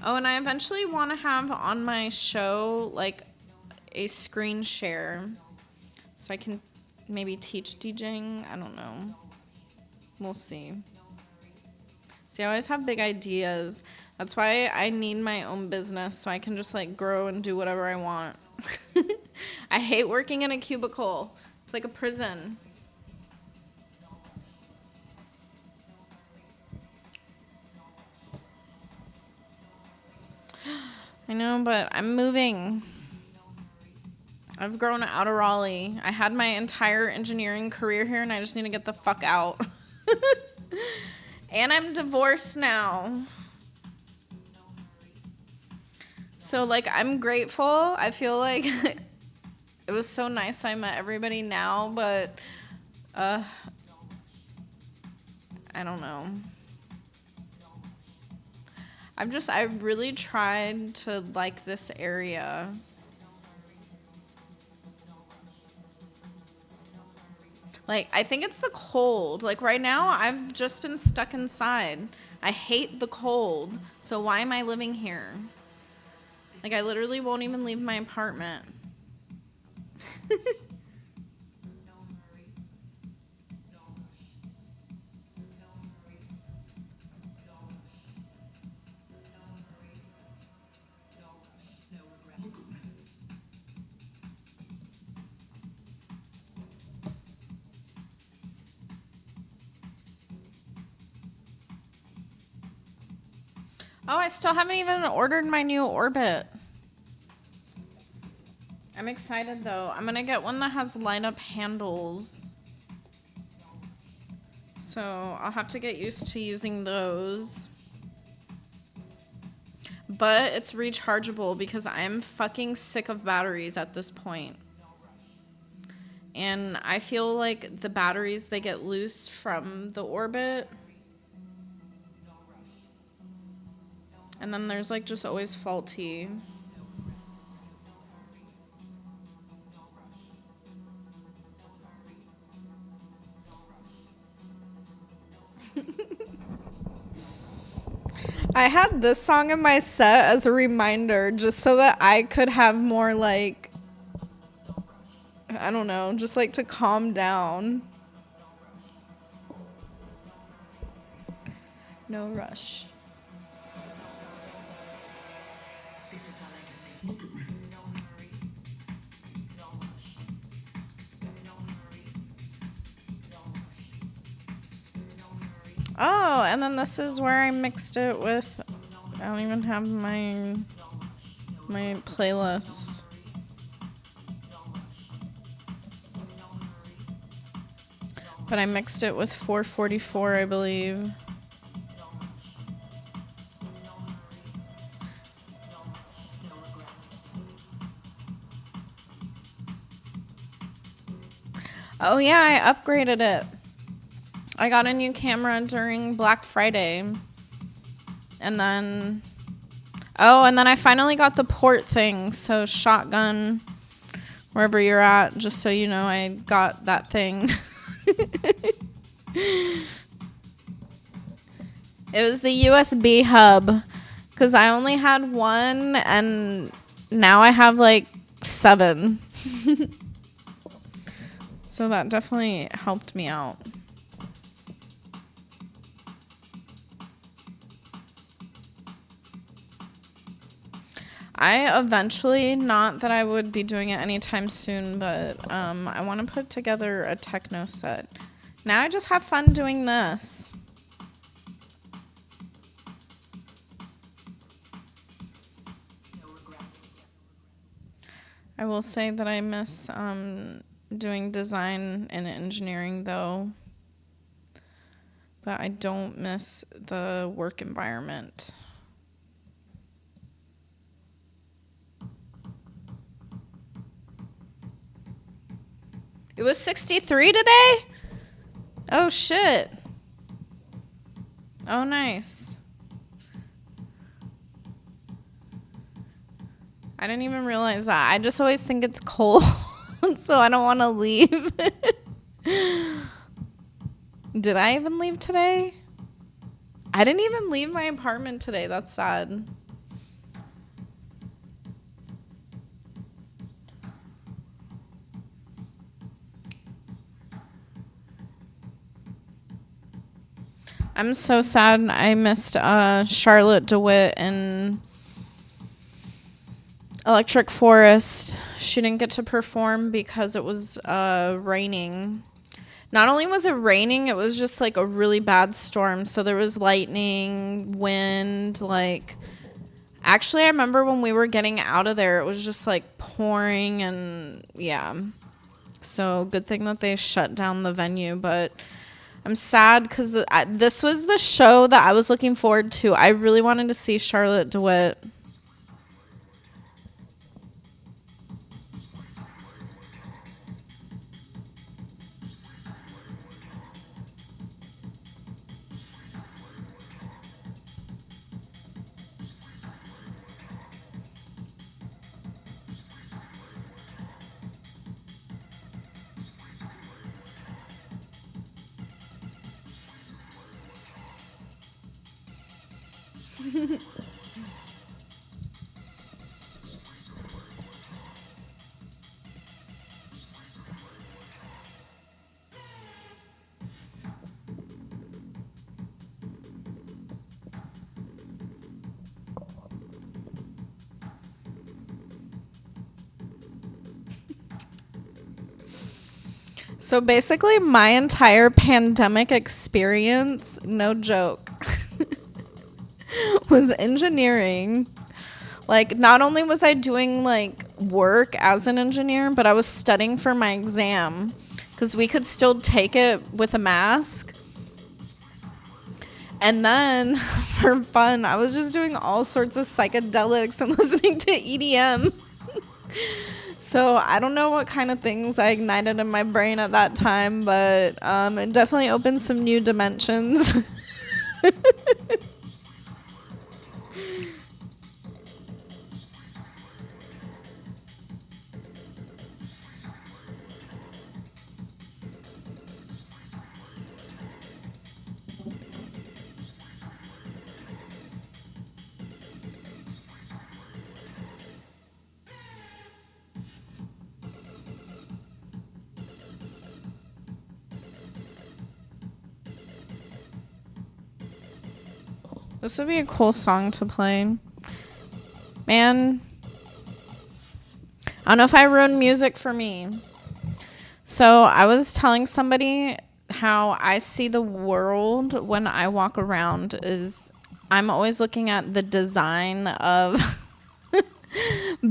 Oh, and I eventually want to have on my show like a screen share so I can maybe teach DJing. I don't know. We'll see. See, I always have big ideas. That's why I need my own business, so I can just like grow and do whatever I want. I hate working in a cubicle. It's like a prison. I know, but I'm moving. I've grown out of Raleigh. I had my entire engineering career here, and I just need to get the fuck out. And I'm divorced now. So, like, I'm grateful. I feel like it was so nice I met everybody now, but I don't know. I really tried to like this area. Like, I think it's the cold. Like, right now, I've just been stuck inside. I hate the cold. So why am I living here? Like, I literally won't even leave my apartment. Oh, I still haven't even ordered my new orbit. I'm excited though. I'm gonna get one that has light up handles. So I'll have to get used to using those. But it's rechargeable because I'm fucking sick of batteries at this point. And I feel like the batteries, they get loose from the orbit. And then there's like just always faulty. I had this song in my set as a reminder just so that I could have more like, I don't know, just like to calm down. No rush. Oh, and then this is where I mixed it with, I don't even have my playlist. But I mixed it with 444, I believe. Oh yeah, I upgraded it. I got a new camera during Black Friday. And then I finally got the port thing. So shotgun, wherever you're at, just so you know, I got that thing. It was the USB hub because I only had one and now I have like 7. So that definitely helped me out. I eventually, not that I would be doing it anytime soon, but I want to put together a techno set. Now I just have fun doing this. I will say that I miss doing design and engineering though, but I don't miss the work environment. It was 63 today? Oh shit. Oh nice. I didn't even realize that. I just always think it's cold, so I don't want to leave. Did I even leave today? I didn't even leave my apartment today. That's sad. I'm so sad I missed Charlotte DeWitt and Electric Forest. She didn't get to perform because it was raining. Not only was it raining, it was just like a really bad storm. So there was lightning, wind, like... Actually, I remember when we were getting out of there, it was just like pouring and yeah. So good thing that they shut down the venue, but... I'm sad because this was the show that I was looking forward to. I really wanted to see Charlotte DeWitt. So basically, my entire pandemic experience, no joke, was engineering. Like, not only was I doing, like, work as an engineer, but I was studying for my exam because we could still take it with a mask. And then, for fun, I was just doing all sorts of psychedelics and listening to EDM. So I don't know what kind of things I ignited in my brain at that time, but it definitely opened some new dimensions. This would be a cool song to play. Man, I don't know if I ruined music for me. So I was telling somebody how I see the world when I walk around is I'm always looking at the design of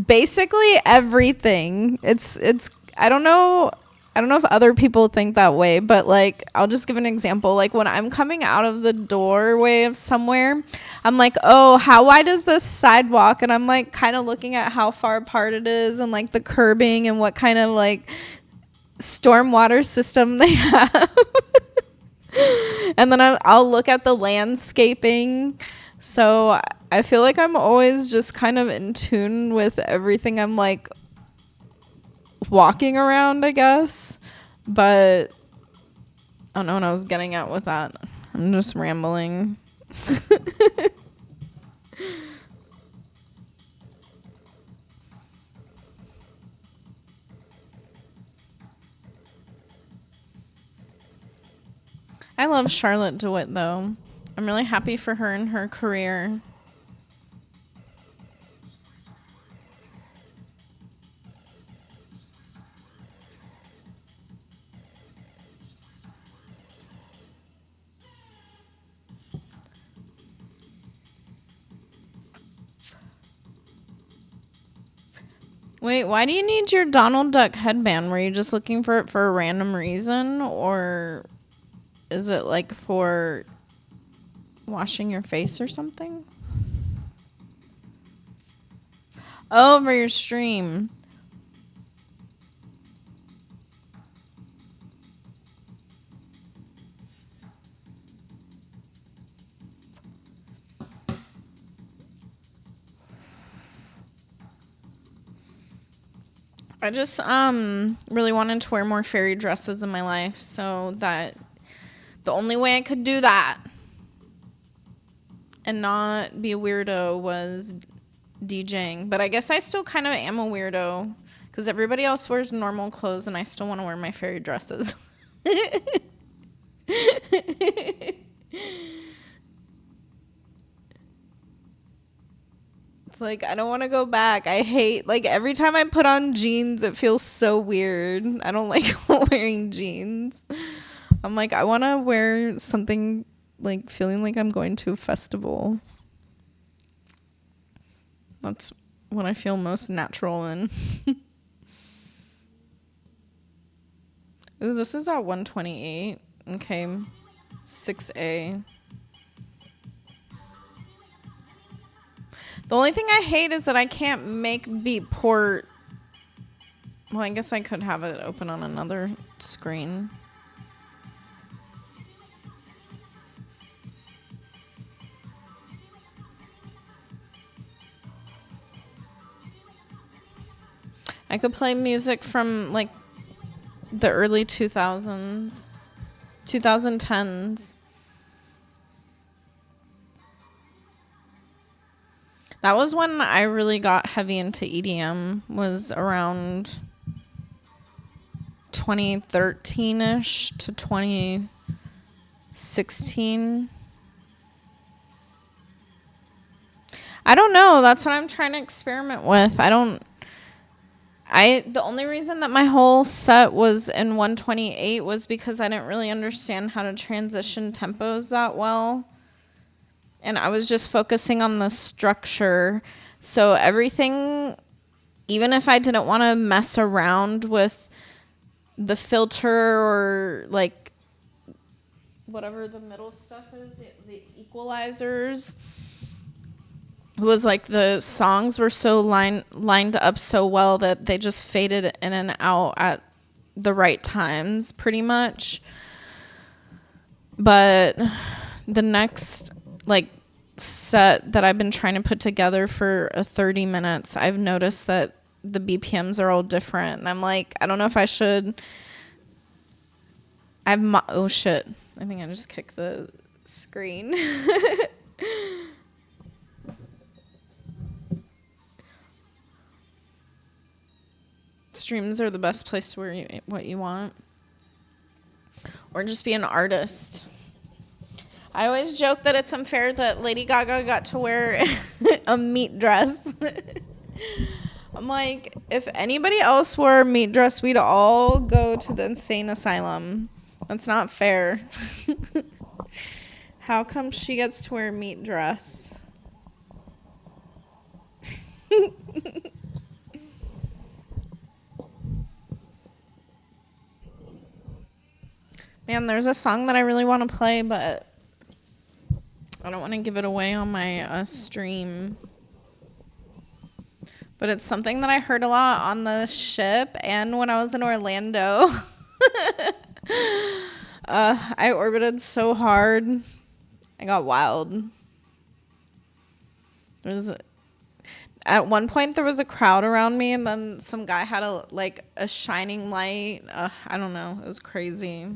basically everything. It's I don't know if other people think that way, but like I'll just give an example. Like when I'm coming out of the doorway of somewhere, I'm like, oh, how wide is this sidewalk? And I'm like kind of looking at how far apart it is and like the curbing and what kind of like stormwater system they have. And then I'll look at the landscaping. So I feel like I'm always just kind of in tune with everything I'm like walking around, I guess. But I don't know what I was getting at with that. I'm just rambling. I love Charlotte DeWitt, though. I'm really happy for her and her career. Wait, why do you need your Donald Duck headband? Were you just looking for it for a random reason? Or is it like for washing your face or something? Oh, for your stream. I just really wanted to wear more fairy dresses in my life, so that the only way I could do that and not be a weirdo was DJing. But I guess I still kind of am a weirdo because everybody else wears normal clothes and I still want to wear my fairy dresses. It's like, I don't want to go back. I hate, like, every time I put on jeans, it feels so weird. I don't like wearing jeans. I'm like, I want to wear something, like, feeling like I'm going to a festival. That's what I feel most natural in. Ooh, this is at 128. Okay, 6A. The only thing I hate is that I can't make Beatport. Well, I guess I could have it open on another screen. I could play music from like the early 2000s, 2010s. That was when I really got heavy into EDM, was around 2013-ish to 2016. I don't know. That's what I'm trying to experiment with. The only reason that my whole set was in 128 was because I didn't really understand how to transition tempos that well. and I was just focusing on the structure. So everything, even if I didn't want to mess around with the filter or like whatever the middle stuff is, the equalizers, was like the songs were so lined up so well that they just faded in and out at the right times pretty much. But the next like set that I've been trying to put together for 30 minutes, I've noticed that the BPMs are all different, and I'm like, I don't know if I should. Oh shit, I think I just kicked the screen. Streams are the best place where what you want, or just be an artist. I always joke that it's unfair that Lady Gaga got to wear a meat dress. I'm like, if anybody else wore a meat dress, we'd all go to the insane asylum. That's not fair. How come she gets to wear a meat dress? Man, there's a song that I really want to play, but I don't want to give it away on my stream. But it's something that I heard a lot on the ship and when I was in Orlando. I orbited so hard. I got wild. At one point there was a crowd around me, and then some guy had a shining light. I don't know. It was crazy.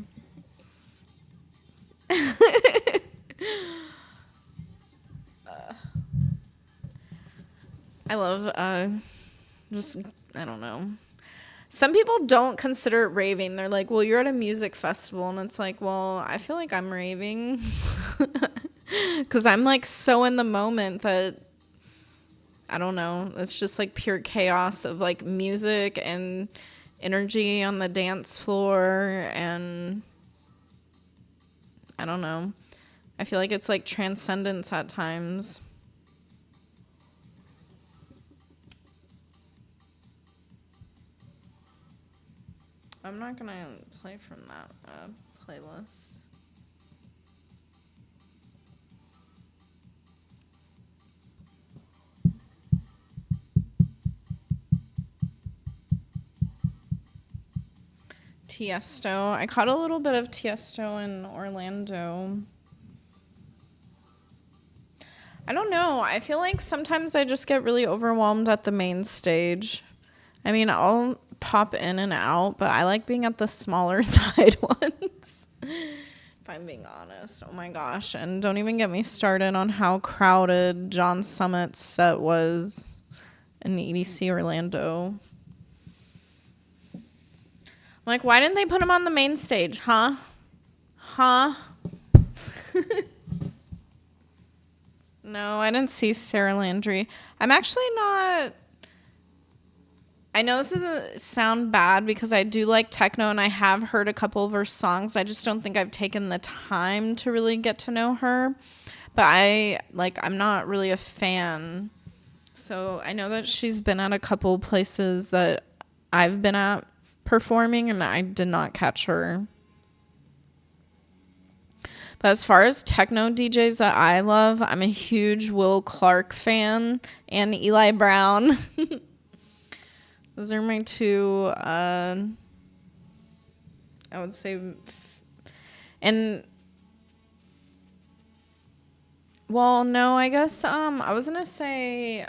I love just, I don't know. Some people don't consider it raving. They're like, well, you're at a music festival. And it's like, well, I feel like I'm raving. Because I'm like so in the moment that, I don't know. It's just like pure chaos of like music and energy on the dance floor. And I don't know. I feel like it's like transcendence at times. I'm not going to play from that playlist. Tiesto. I caught a little bit of Tiesto in Orlando. I don't know. I feel like sometimes I just get really overwhelmed at the main stage. I mean, I'll pop in and out, but I like being at the smaller side ones. If I'm being honest. Oh my gosh. And don't even get me started on how crowded John Summit's set was in EDC Orlando. I'm like, why didn't they put him on the main stage, huh? No, I didn't see Sarah Landry. I'm actually not... I know this doesn't sound bad because I do like techno and I have heard a couple of her songs. I just don't think I've taken the time to really get to know her. But I'm not really a fan. So I know that she's been at a couple places that I've been at performing, and I did not catch her. But as far as techno DJs that I love, I'm a huge Will Clark fan and Eli Brown. Those are my two, I would say, and, well, no, I guess, I was going to say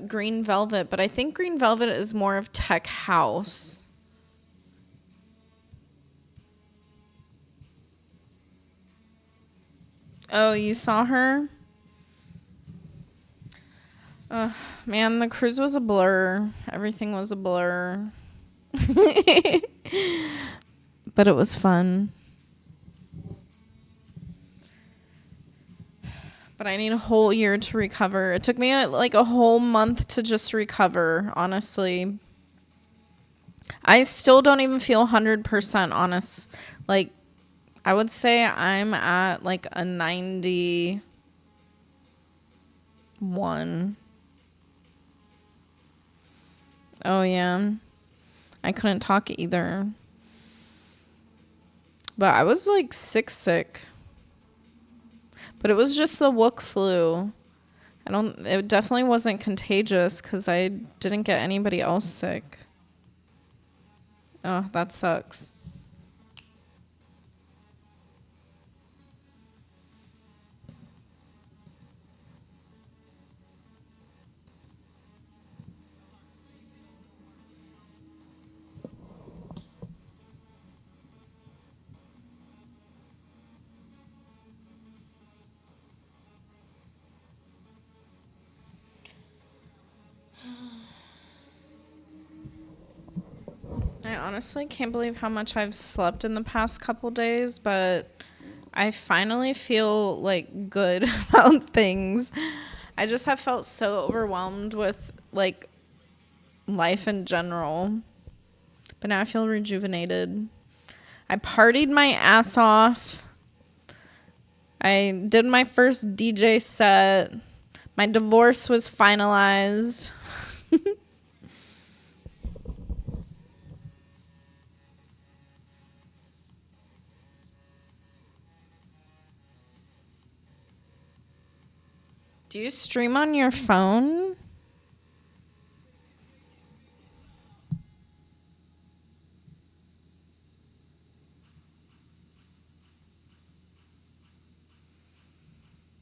Green Velvet, but I think Green Velvet is more of tech house. Oh, you saw her? Man, the cruise was a blur. Everything was a blur. But it was fun. But I need a whole year to recover. It took me like a whole month to just recover, honestly. I still don't even feel 100% honest. Like, I would say I'm at like a 90 1. Oh, yeah. I couldn't talk either. But I was like sick. But it was just the Wook flu. It definitely wasn't contagious because I didn't get anybody else sick. Oh, that sucks. I honestly can't believe how much I've slept in the past couple days, but I finally feel like good about things. I just have felt so overwhelmed with like life in general. But now I feel rejuvenated. I partied my ass off. I did my first DJ set. My divorce was finalized. Do you stream on your phone?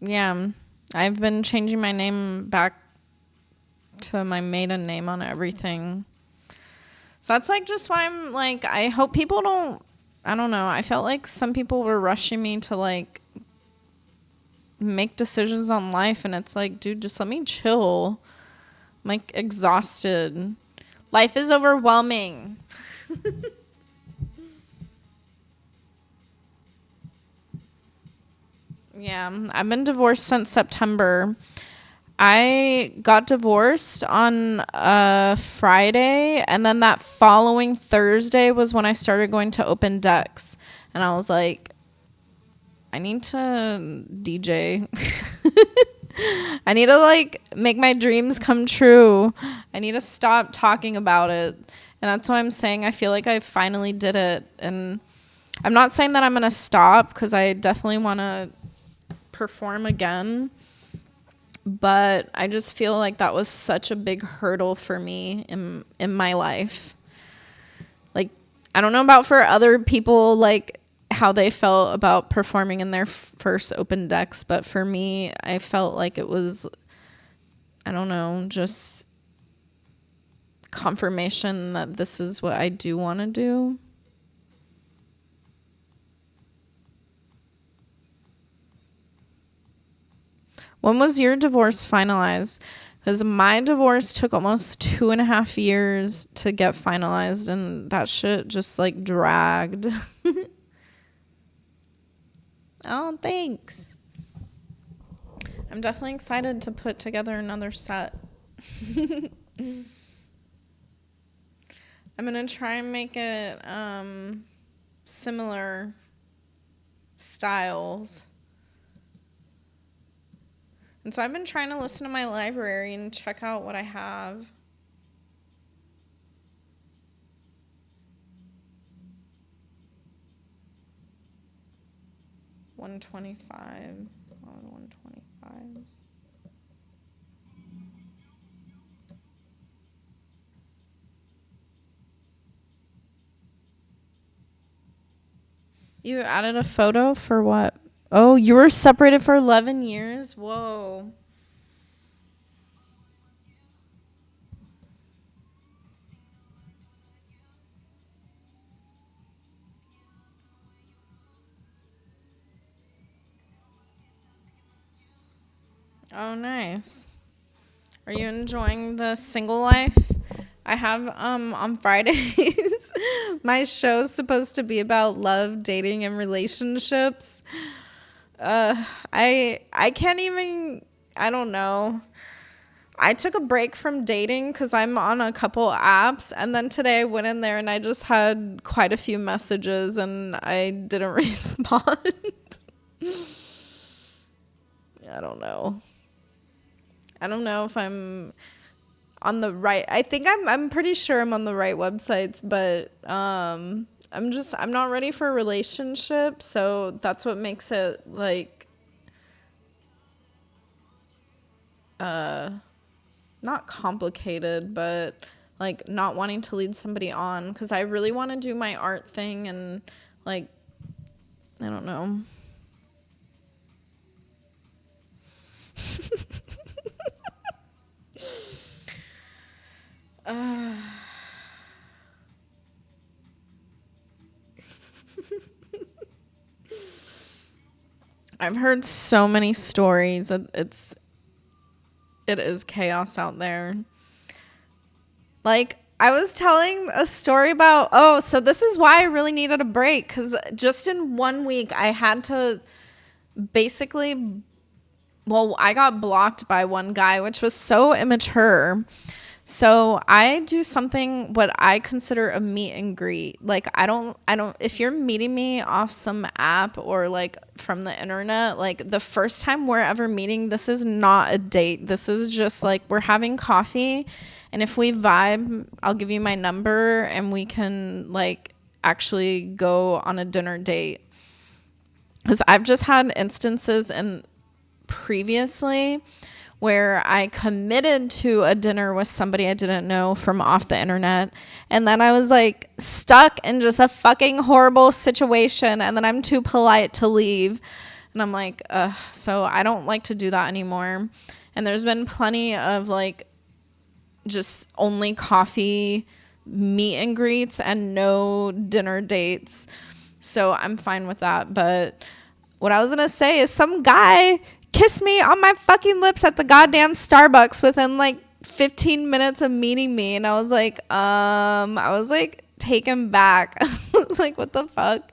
Yeah. I've been changing my name back to my maiden name on everything. So that's like just why I'm like, I hope people don't, I don't know. I felt like some people were rushing me to like make decisions on life. And it's like, dude, just let me chill. I'm like exhausted. Life is overwhelming. Yeah, I've been divorced since September. I got divorced on a Friday, and then that following Thursday was when I started going to open decks. And I was like, I need to DJ. I need to like make my dreams come true. I need to stop talking about it. And that's why I'm saying I feel like I finally did it. And I'm not saying that I'm going to stop because I definitely want to perform again. But I just feel like that was such a big hurdle for me in my life. Like, I don't know about for other people, like how they felt about performing in their first open decks. But for me, I felt like it was, I don't know, just confirmation that this is what I do want to do. When was your divorce finalized? Because my divorce took almost 2.5 years to get finalized, and that shit just like dragged. Oh, thanks. I'm definitely excited to put together another set. I'm going to try and make it similar styles. And so I've been trying to listen to my library and check out what I have. $125. Oh, $125s. You added a photo for what? Oh, you were separated for 11 years? Whoa. Oh, nice. Are you enjoying the single life? I have on Fridays my show's supposed to be about love, dating, and relationships. I can't even, I don't know. I took a break from dating because I'm on a couple apps, and then today I went in there and I just had quite a few messages and I didn't respond. I don't know. I don't know if I'm on the right. I think I'm pretty sure I'm on the right websites, but I'm not ready for a relationship, so that's what makes it like not complicated, but like not wanting to lead somebody on, because I really want to do my art thing, and like I don't know. I've heard so many stories. It is chaos out there. Like, I was telling a story about, so this is why I really needed a break, because just in 1 week I had to basically, well, I got blocked by one guy, which was so immature. So I do something what I consider a meet and greet. Like if you're meeting me off some app or like from the internet, like the first time we're ever meeting, this is not a date. This is just like we're having coffee, and if we vibe, I'll give you my number and we can like actually go on a dinner date. Because I've just had instances in previously where I committed to a dinner with somebody I didn't know from off the internet, and then I was like stuck in just a fucking horrible situation, and then I'm too polite to leave, and I'm like, so I don't like to do that anymore. And there's been plenty of like just only coffee meet and greets and no dinner dates, so I'm fine with that. But what I was gonna say is some guy kissed me on my fucking lips at the goddamn Starbucks within like 15 minutes of meeting me, and I was like taken back. I was like, what the fuck?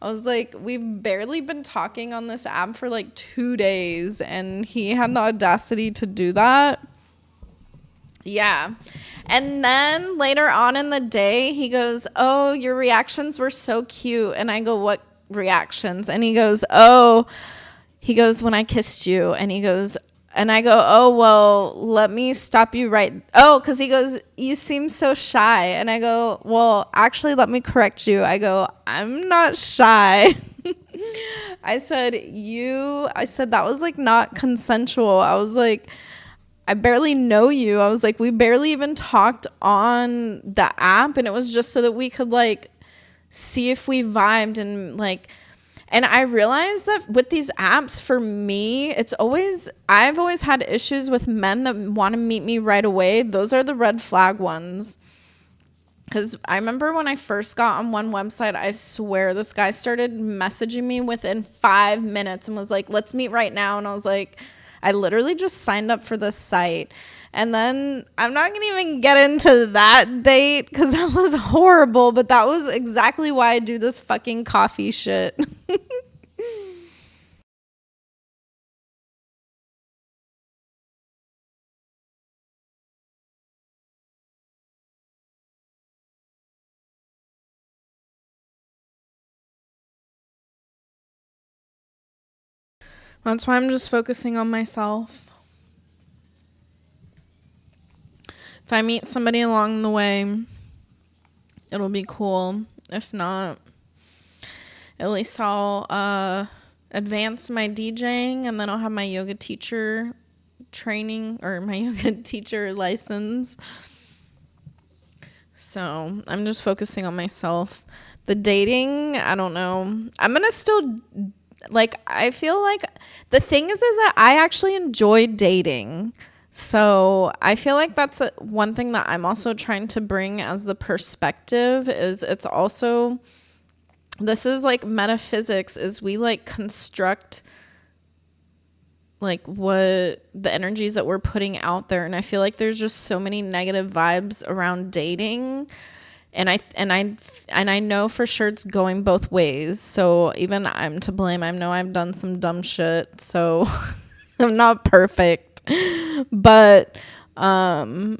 I was like, we've barely been talking on this app for like 2 days, and he had the audacity to do that. Yeah. And then later on in the day, he goes, oh, your reactions were so cute. And I go, what reactions? And he goes, when I kissed you. And he goes, and I go, oh, well, let me stop you right. Oh, because he goes, you seem so shy. And I go, well, actually, let me correct you. I go, I'm not shy. I said, that was like not consensual. I was like, I barely know you. I was like, we barely even talked on the app, and it was just so that we could like see if we vibed, and like, and I realized that with these apps, for me, I've always had issues with men that want to meet me right away. Those are the red flag ones. Because I remember when I first got on one website, I swear this guy started messaging me within 5 minutes and was like, let's meet right now. And I was like, I literally just signed up for this site. And then I'm not going to even get into that date because that was horrible. But that was exactly why I do this fucking coffee shit. That's why I'm just focusing on myself. If I meet somebody along the way, it'll be cool. If not, at least I'll advance my DJing, and then I'll have my yoga teacher training or my yoga teacher license. So I'm just focusing on myself. The dating, I don't know. I'm going to still, like, I feel like the thing is that I actually enjoy dating. So I feel like that's one thing that I'm also trying to bring as the perspective is it's also, this is like metaphysics, is we like construct like what the energies that we're putting out there. And I feel like there's just so many negative vibes around dating. And I know for sure it's going both ways. So even I'm to blame. I know I've done some dumb shit. So I'm not perfect. But I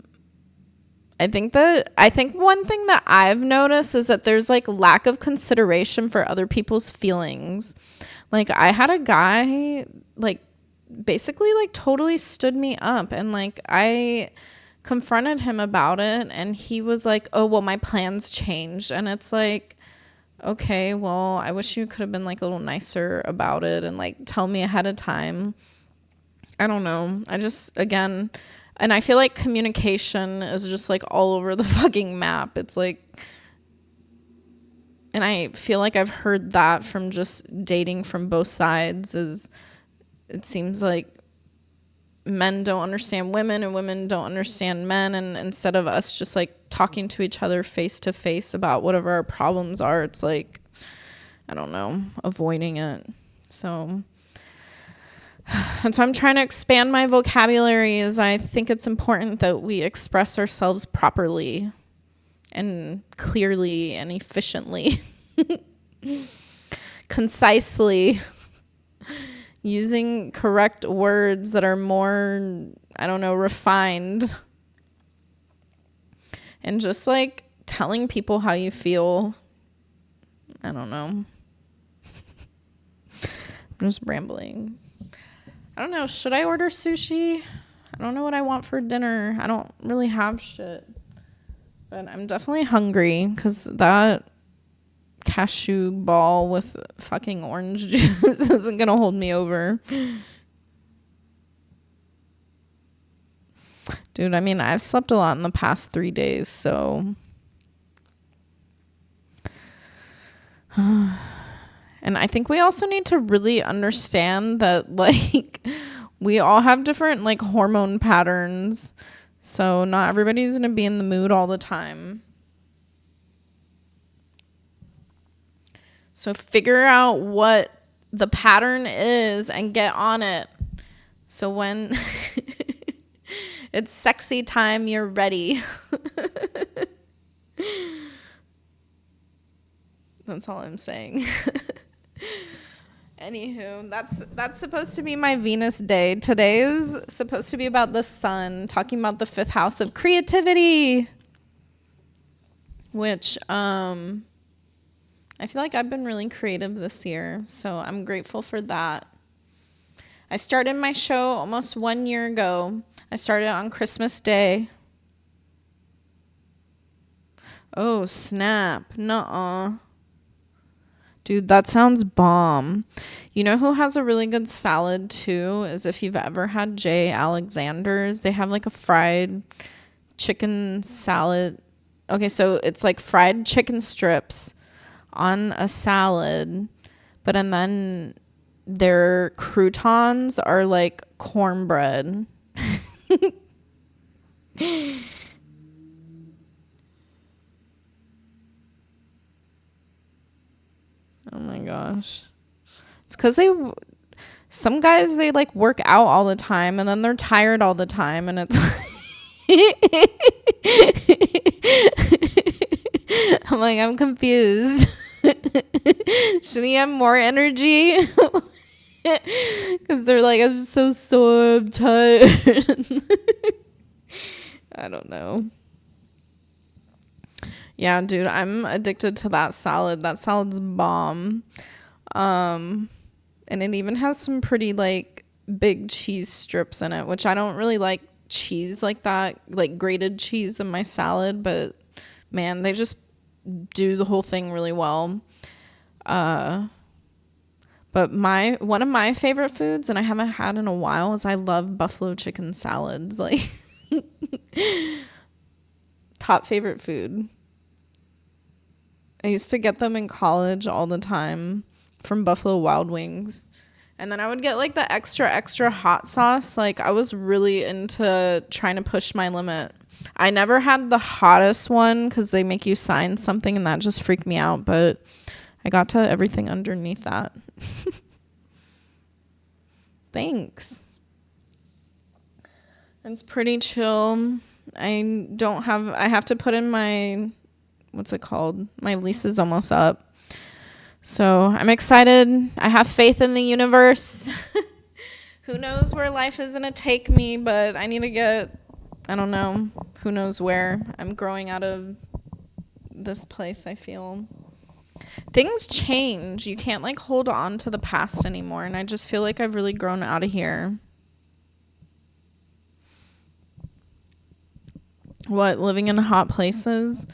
think one thing that I've noticed is that there's like lack of consideration for other people's feelings. Like I had a guy like basically like totally stood me up, and like I confronted him about it, and he was like, oh well, my plans changed. And it's like, okay, well, I wish you could have been like a little nicer about it and like tell me ahead of time. I don't know. I just, again, and I feel like communication is just like all over the fucking map. It's like, and I feel like I've heard that from just dating from both sides, is it seems like men don't understand women and women don't understand men, and instead of us just like talking to each other face to face about whatever our problems are, it's like, I don't know, avoiding it. So and so I'm trying to expand my vocabulary, as I think it's important that we express ourselves properly and clearly and efficiently, concisely, using correct words that are more, I don't know, refined, and just like telling people how you feel. I don't know. I'm just rambling. I don't know. Should I order sushi? I don't know what I want for dinner. I don't really have shit. But I'm definitely hungry, because that cashew ball with fucking orange juice isn't going to hold me over. Dude, I mean, I've slept a lot in the past 3 days, so. And I think we also need to really understand that, like, we all have different, like, hormone patterns. So not everybody's going to be in the mood all the time. So figure out what the pattern is and get on it. So when it's sexy time, you're ready. That's all I'm saying. Anywho, that's supposed to be my Venus day. Today is supposed to be about the sun, talking about the 5th house of creativity, which I feel like I've been really creative this year, so I'm grateful for that. I started my show almost 1 year ago. I started on Christmas Day. Oh, snap. Nuh-uh. Dude, that sounds bomb. You know who has a really good salad too? Is if you've ever had J. Alexander's. They have like a fried chicken salad. Okay, so it's like fried chicken strips on a salad, but and then their croutons are like cornbread. Oh my gosh. It's because some guys, they like work out all the time and then they're tired all the time, and it's I'm like, I'm confused. Should we have more energy? Because they're like, I'm so sore, I'm tired. I don't know. Yeah, dude, I'm addicted to that salad. That salad's bomb. And it even has some pretty like big cheese strips in it, which I don't really like cheese like that, like grated cheese in my salad, but man, they just do the whole thing really well. But one of my favorite foods, and I haven't had in a while, is I love buffalo chicken salads. Like, top favorite food. I used to get them in college all the time from Buffalo Wild Wings. And then I would get like the extra hot sauce. Like, I was really into trying to push my limit. I never had the hottest one because they make you sign something and that just freaked me out. But I got to everything underneath that. Thanks. It's pretty chill. I have to put in my, what's it called? My lease is almost up. So I'm excited. I have faith in the universe. Who knows where life is going to take me, but I need to get, I don't know, who knows where. I'm growing out of this place, I feel. things change. You can't like hold on to the past anymore. And I just feel like I've really grown out of here. What, living in hot places?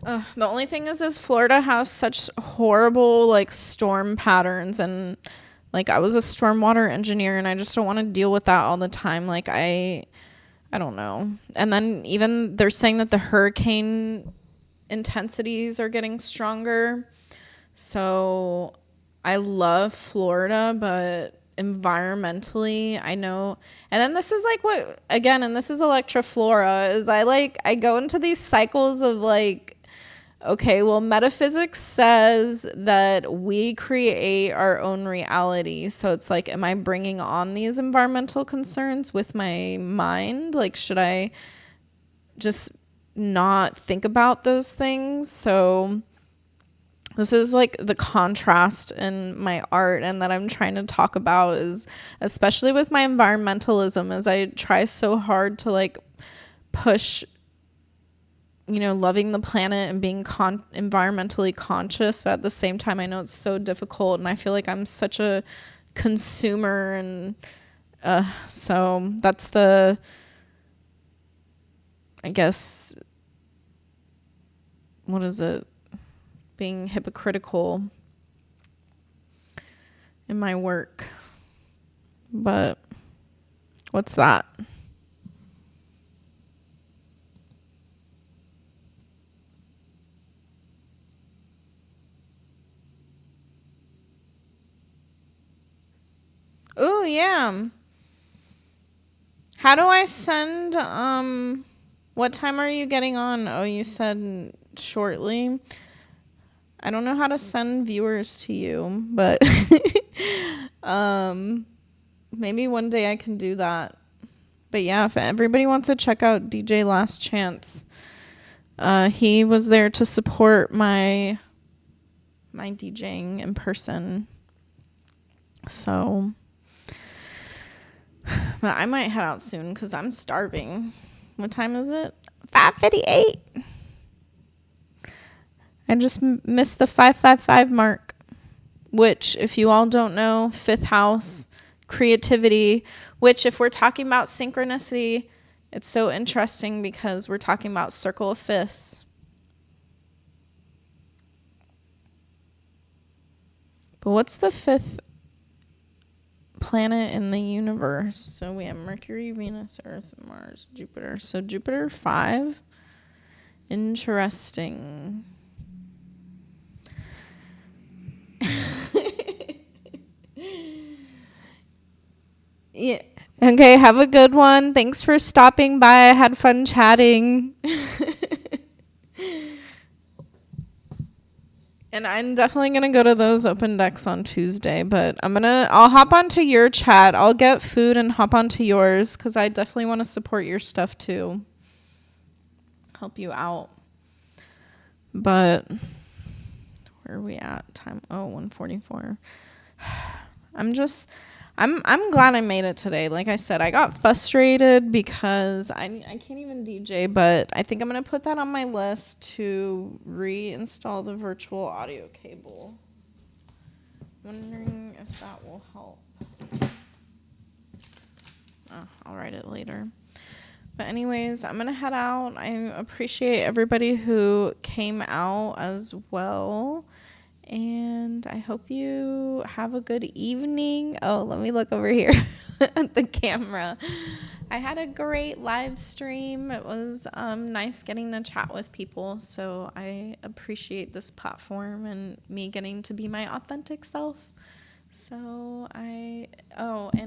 The only thing is Florida has such horrible like storm patterns, and like I was a stormwater engineer and I just don't want to deal with that all the time. Like I don't know. And then even they're saying that the hurricane intensities are getting stronger. So I love Florida, but environmentally, I know. And then this is like what, again, and this is electroflora, is I go into these cycles of like, okay, well, metaphysics says that we create our own reality. So it's like, am I bringing on these environmental concerns with my mind? Like, should I just not think about those things? So this is like the contrast in my art, and that I'm trying to talk about is, especially with my environmentalism, as I try so hard to like push, you know, loving the planet and being environmentally conscious, but at the same time, I know it's so difficult, and I feel like I'm such a consumer, and so that's the, I guess, what is it? Being hypocritical in my work. But what's that? Oh, yeah. How do I send, what time are you getting on? Oh, you said shortly. I don't know how to send viewers to you, but maybe one day I can do that. But yeah, if everybody wants to check out DJ Last Chance, he was there to support my DJing in person. So, but I might head out soon because I'm starving. What time is it? 5:58. I just missed the 555 mark, which, if you all don't know, fifth house, creativity, which if we're talking about synchronicity, it's so interesting because we're talking about circle of fifths. But what's the fifth planet in the universe? So we have Mercury, Venus, Earth, Mars, Jupiter. So Jupiter 5. Interesting. Yeah. Okay, have a good one. Thanks for stopping by. I had fun chatting. And I'm definitely going to go to those open decks on Tuesday, but I'll hop onto your chat. I'll get food and hop onto yours because I definitely want to support your stuff too. Help you out. But where are we at? Time, 1:44. I'm glad I made it today. Like I said, I got frustrated because I can't even DJ, but I think I'm going to put that on my list to reinstall the virtual audio cable. Wondering if that will help. I'll write it later. But anyways, I'm going to head out. I appreciate everybody who came out as well. And I hope you have a good evening. Oh, let me look over here at the camera. I had a great live stream. It was nice getting to chat with people. So I appreciate this platform and me getting to be my authentic self. So and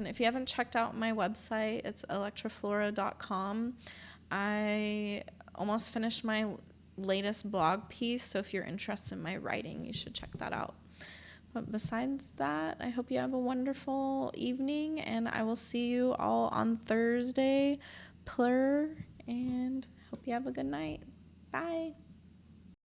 if you haven't checked out my website, it's electroflora.com. I almost finished my latest blog piece, so if you're interested in my writing, you should check that out. But besides that, I hope you have a wonderful evening, and I will see you all on Thursday. And hope you have a good night. Bye.